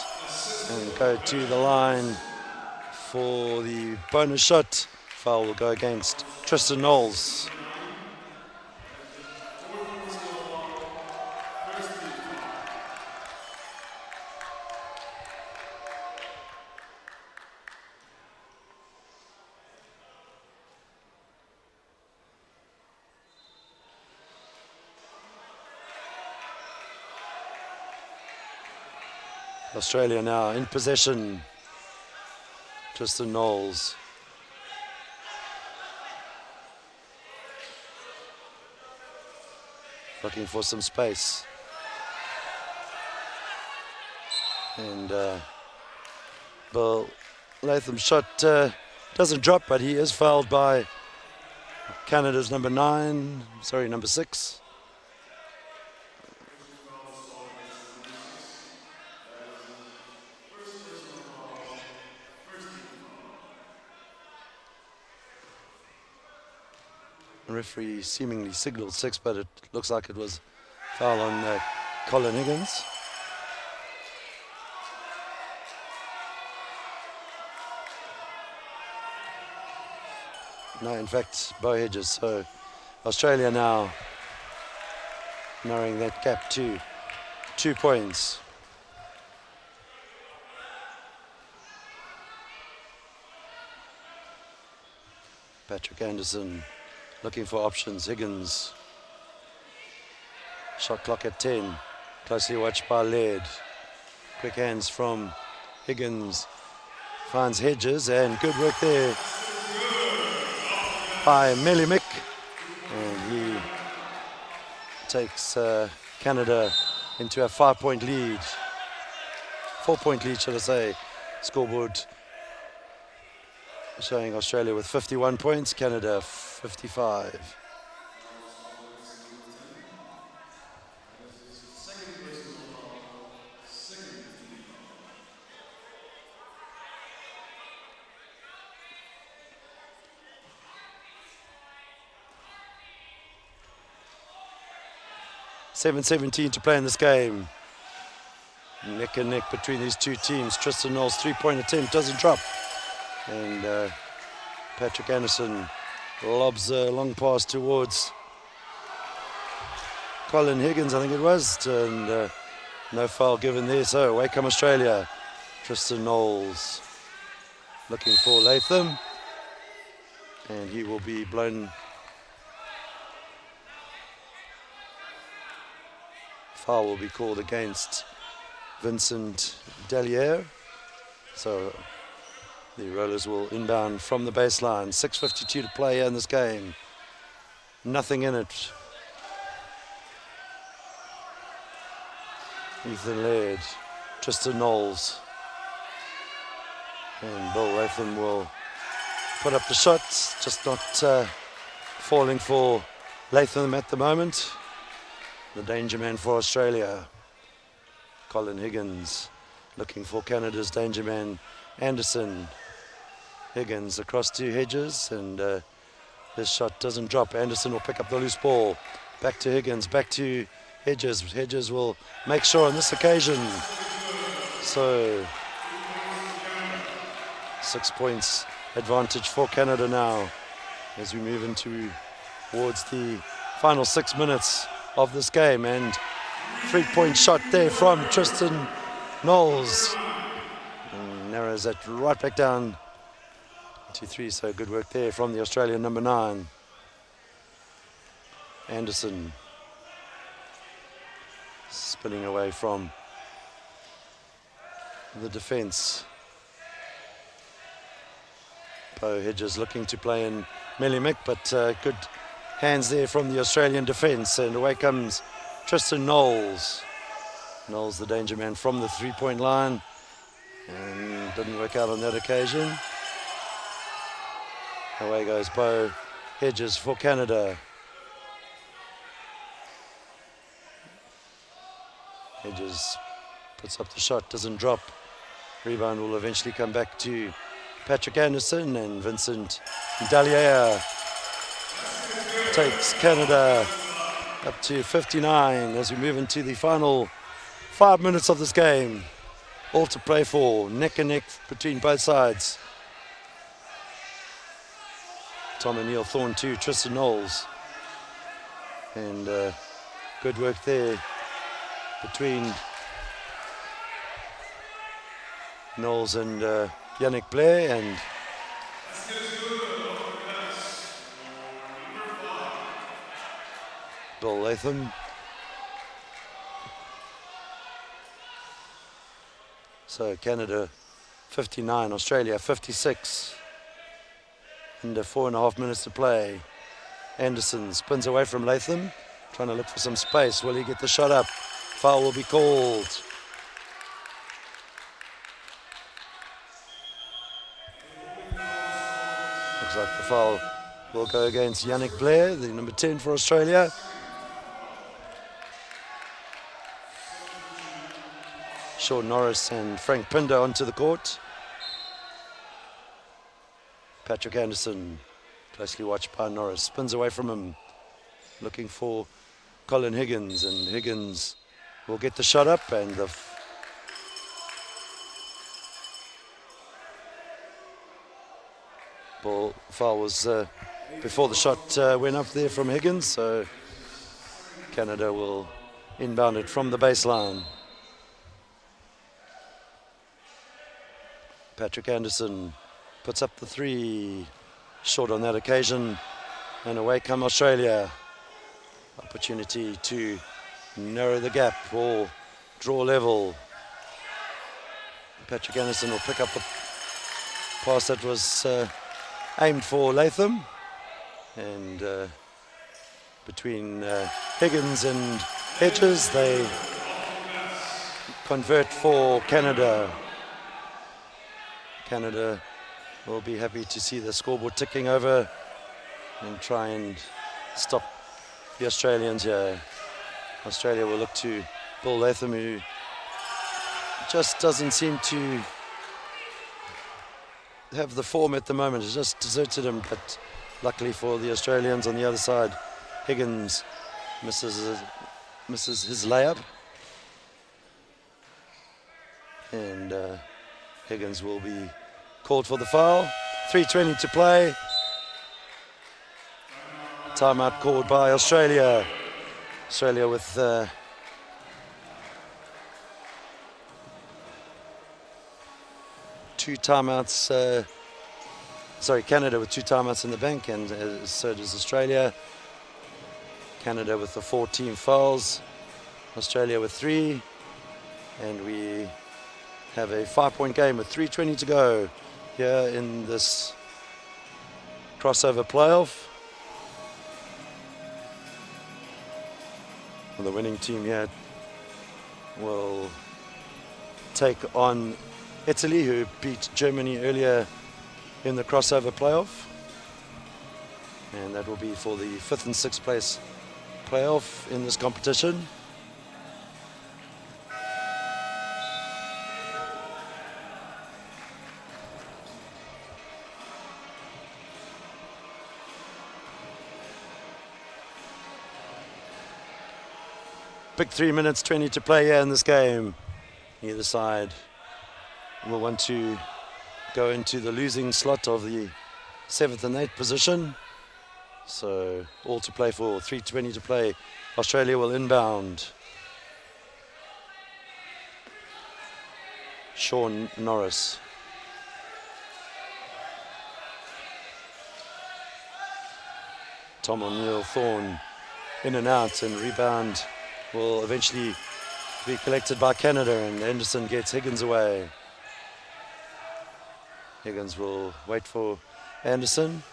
and go to the line for the bonus shot. Foul will go against Tristan Knowles. Australia now in possession. Tristan Knowles. Looking for some space. And Bill Latham's shot doesn't drop, but he is fouled by Canada's number 6. The referee seemingly signaled 6, but it looks like it was foul on Colin Higgins. No, in fact, Bo Hedges. So Australia now narrowing that gap to 2 points. Patrick Anderson looking for options. Higgins. Shot clock at 10. Closely watched by Laird. Quick hands from Higgins. Finds Hedges, and good work there by Melimick. And he takes Canada into a 5-point lead. 4-point lead, should I say. Scoreboard showing Australia with 51 points, Canada 55. .7:17 to play in this game. Neck and neck between these two teams. Tristan Knowles' 3-point attempt doesn't drop. And Patrick Anderson lobs a long pass towards Colin Higgins, I think it was. And no foul given there. So away come Australia. Tristan Knowles looking for Latham. And he will be blown. Foul will be called against Vincent Delier. So the Rollers will inbound from the baseline. 6:52 to play in this game. Nothing in it. Ethan Laird, Tristan Knowles. And Bill Latham will put up the shots, just not falling for Latham at the moment. The danger man for Australia, Colin Higgins, looking for Canada's danger man, Anderson. Higgins across to Hedges, and this shot doesn't drop. Anderson will pick up the loose ball. Back to Higgins, back to Hedges. Hedges will make sure on this occasion. So 6 points advantage for Canada now as we move towards the final 6 minutes of this game. And 3-point shot there from Tristan Knowles. And narrows that right back down to 3. So good work there from the Australian number 9. Anderson spinning away from the defense. Bo Hedges looking to play in Melimick, but good hands there from the Australian defense. And away comes Tristan Knowles. Knowles, the danger man from the 3-point line. And didn't work out on that occasion. Away goes Bo Hedges for Canada. Hedges puts up the shot, doesn't drop. Rebound will eventually come back to Patrick Anderson, and Vincent Dalier takes Canada up to 59 as we move into the final 5 minutes of this game. All to play for, neck and neck between both sides. Tom and Neil Thorne to Tristan Knowles. And good work there between Knowles and Yannick Blair and Bill Latham. So Canada 59, Australia 56. Under 4.5 minutes to play. Anderson spins away from Latham, trying to look for some space. Will he get the shot up? Foul will be called. Looks like the foul will go against Yannick Blair, the number 10 for Australia. Sean Norris and Frank Pinder onto the court. Patrick Anderson, closely watched by Norris, spins away from him, looking for Colin Higgins, and Higgins will get the shot up, and the foul was before the shot went up there from Higgins, so Canada will inbound it from the baseline. Patrick Anderson puts up the three, short on that occasion, and away come Australia. Opportunity to narrow the gap or draw level. Patrick Anderson will pick up the pass that was aimed for Latham, and between Higgins and Hedges, they convert for Canada. Canada will be happy to see the scoreboard ticking over and try and stop the Australians here. Australia will look to Bill Latham, who just doesn't seem to have the form at the moment. It's just deserted him, but luckily for the Australians on the other side, Higgins misses his layup. And Higgins will be called for the foul. 3:20 to play. Timeout called by Australia. Australia with two timeouts. Canada with two timeouts in the bank, and so does Australia. Canada with the 4 team fouls. Australia with 3. And we have a 5-point game with 3:20 to go here in this crossover playoff. And the winning team here will take on Italy, who beat Germany earlier in the crossover playoff. And that will be for the 5th and 6th place playoff in this competition. Big 3 minutes 20 to play here in this game. Either side will want to go into the losing slot of the 7th and 8th position. So all to play for, 3:20 to play. Australia will inbound. Sean Norris. Tom O'Neill Thorne in and out, and rebound will eventually be collected by Canada, and Anderson gets Higgins away. Higgins will wait for Anderson.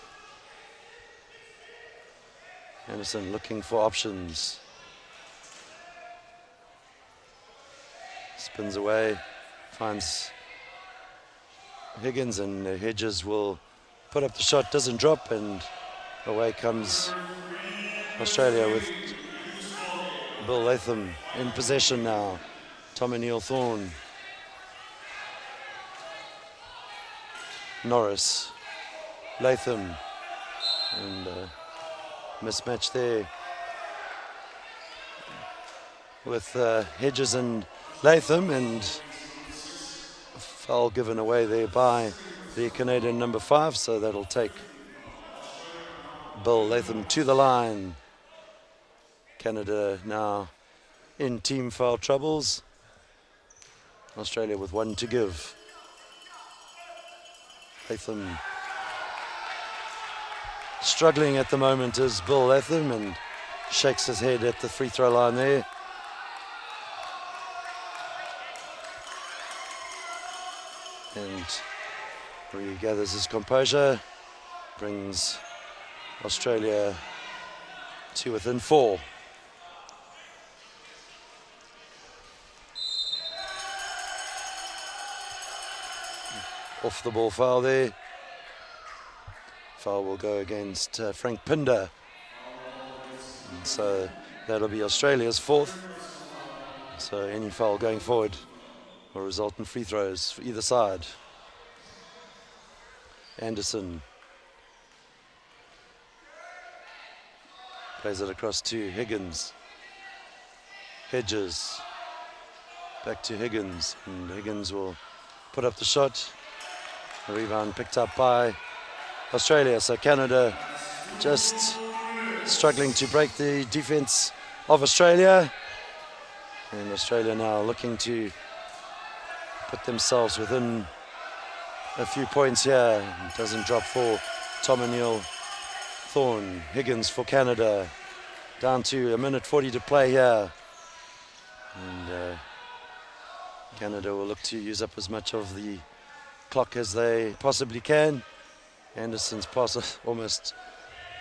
Anderson looking for options. Spins away, finds Higgins, and Hedges will put up the shot, doesn't drop, and away comes Australia with Bill Latham in possession now. Tom O'Neill Thorne. Norris. Latham. And Mismatch there with Hedges and Latham, and foul given away there by the Canadian number 5, so that'll take Bill Latham to the line. Canada now in team foul troubles. Australia with 1 to give. Latham struggling at the moment is Bill Latham, and shakes his head at the free throw line there. And regathers his composure, brings Australia to within 4. Off the ball foul there. Foul will go against Frank Pinder. And so that'll be Australia's 4th. So any foul going forward will result in free throws for either side. Anderson plays it across to Higgins. Hedges back to Higgins, and Higgins will put up the shot. The rebound picked up by Australia, so Canada just struggling to break the defense of Australia, and Australia now looking to put themselves within a few points here. It doesn't drop for Tom O'Neill. Thorne, Higgins for Canada, down to 1:40 to play here, and Canada will look to use up as much of the clock as they possibly can. Anderson's pass almost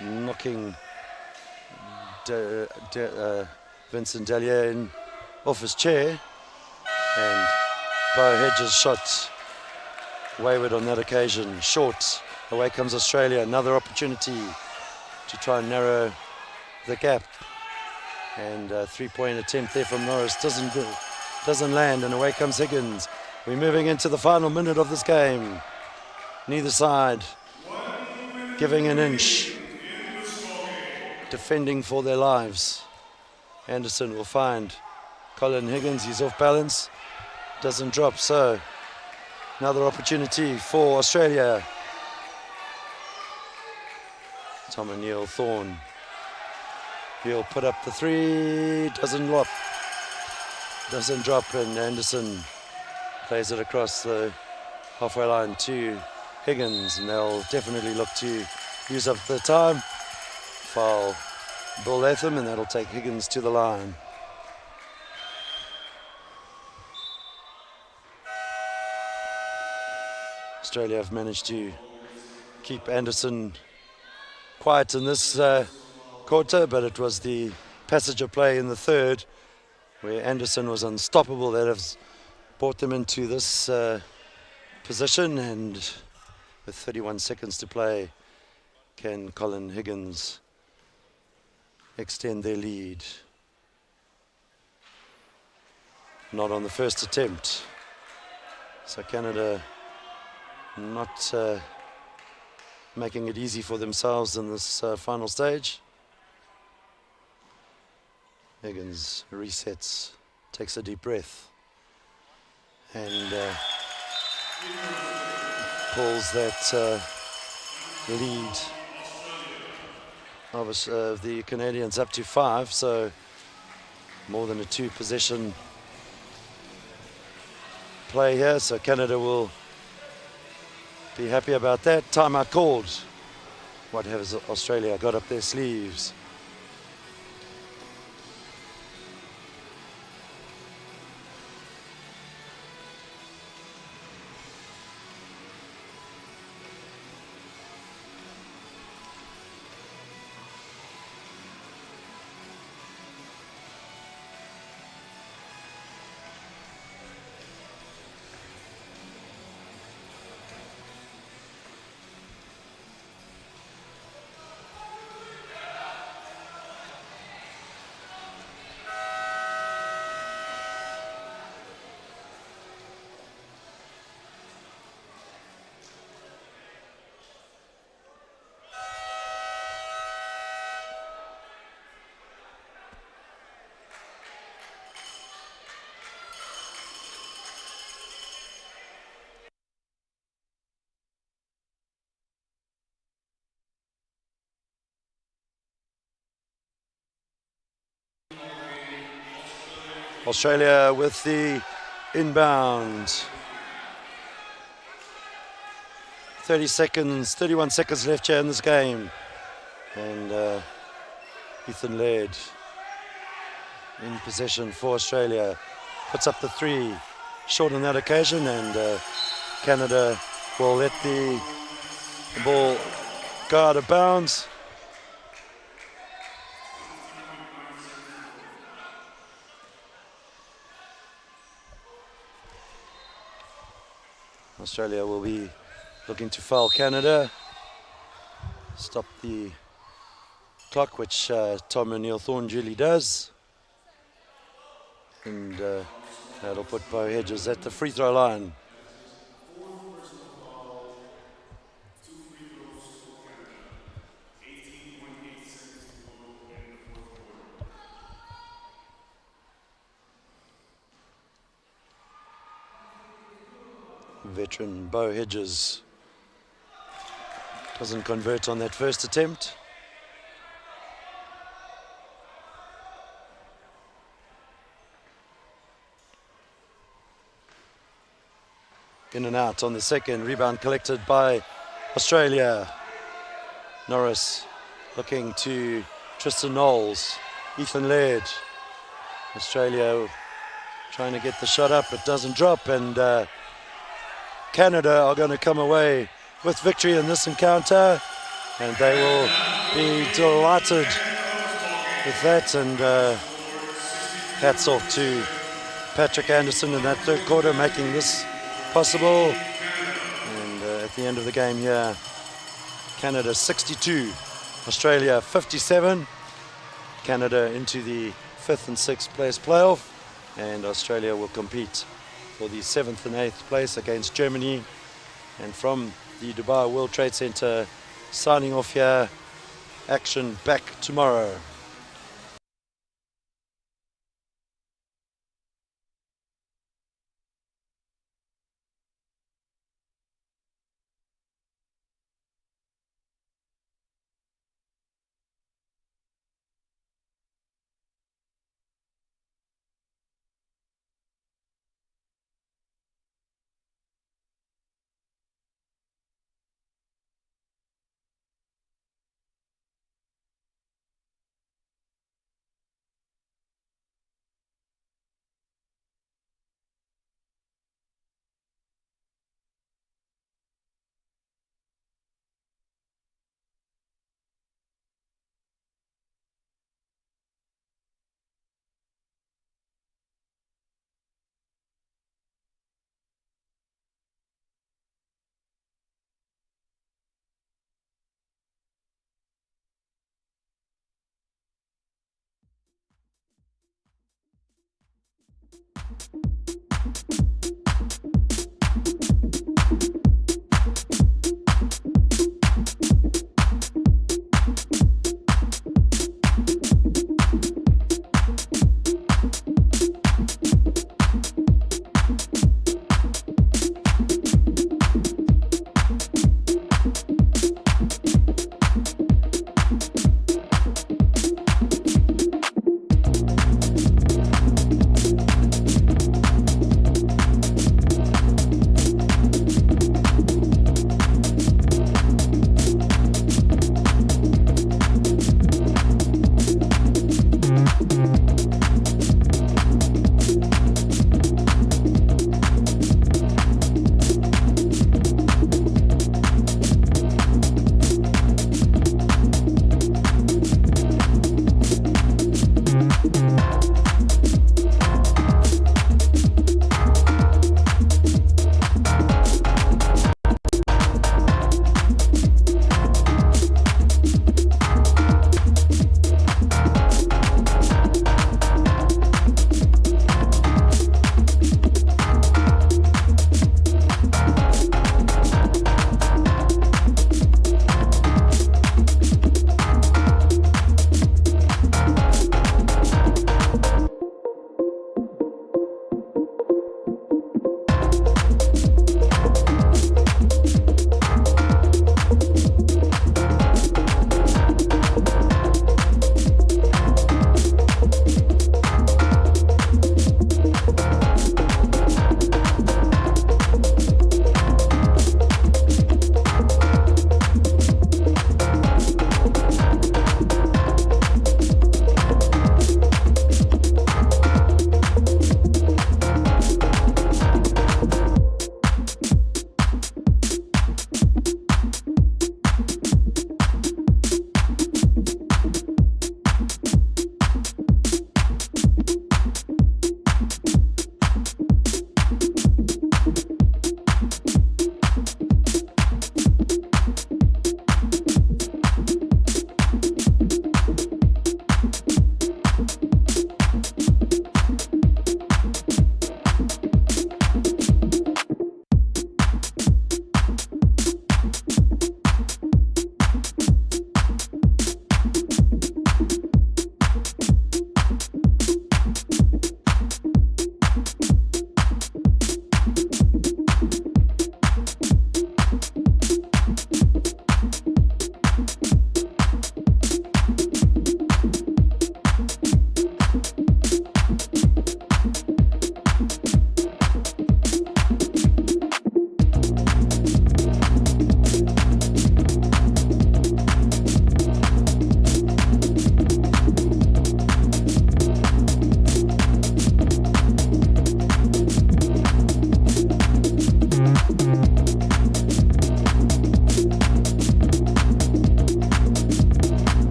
knocking Vincent Dallier in off his chair, and Bo Hedges' shot wayward on that occasion, short. Away comes Australia, another opportunity to try and narrow the gap, and a 3-point attempt there from Norris doesn't land, and away comes Higgins. We're moving into the final minute of this game. Neither side giving an inch, defending for their lives. Anderson will find Colin Higgins. He's off balance, doesn't drop, so another opportunity for Australia. Tom O'Neill, Thorne. He'll put up the 3, doesn't drop, and Anderson plays it across the halfway line to Higgins, and they'll definitely look to use up the time. Foul Bill Latham, and that'll take Higgins to the line. Australia have managed to keep Anderson quiet in this quarter, but it was the passage of play in the third where Anderson was unstoppable that has brought them into this position, and with 31 seconds to play, can Colin Higgins extend their lead? Not on the first attempt. So Canada not making it easy for themselves in this final stage. Higgins resets, takes a deep breath, and pulls that lead of the Canadians up to 5, so more than a 2-possession play here, so Canada will be happy about that. Timeout called. What has Australia got up their sleeves? Australia with the inbound. 31 seconds left here in this game. And Ethan Laird in possession for Australia. Puts up the three, short on that occasion, and Canada will let the ball go out of bounds. Australia will be looking to foul Canada. Stop the clock, which Tom O'Neill Thorne duly does. And that'll put Bo Hedges at the free throw line. Veteran Bo Hedges doesn't convert on that first attempt. In and out on the second. Rebound collected by Australia. Norris looking to Tristan Knowles. Ethan Laird. Australia trying to get the shot up. It doesn't drop, and Canada are going to come away with victory in this encounter, and they will be delighted with that. And hats off to Patrick Anderson in that third quarter, making this possible. And at the end of the game here, Canada 62, Australia 57. Canada into the 5th and 6th place playoff, and Australia will compete for the 7th and 8th place against Germany. And from the Dubai World Trade Center, signing off here, action back tomorrow.